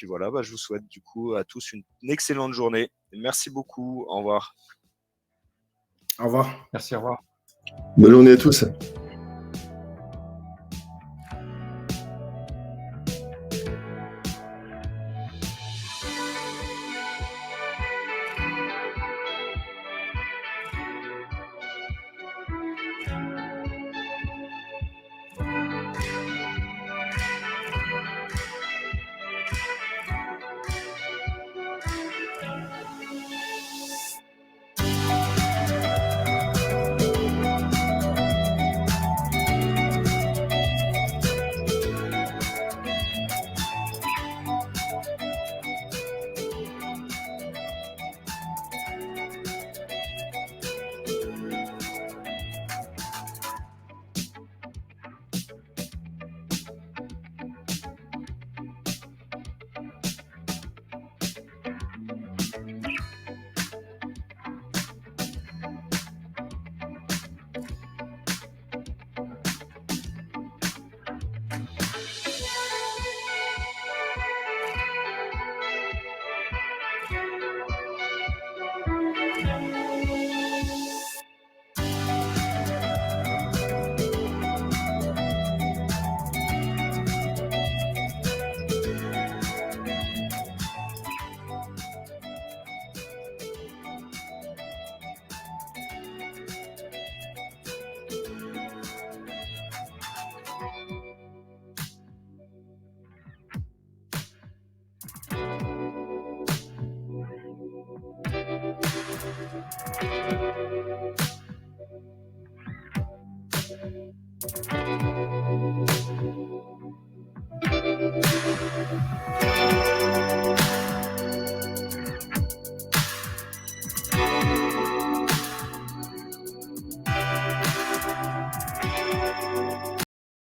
voilà, je vous souhaite du coup à tous une excellente journée. Merci beaucoup. Au revoir. Au revoir. Merci, au revoir. Bonne journée à tous.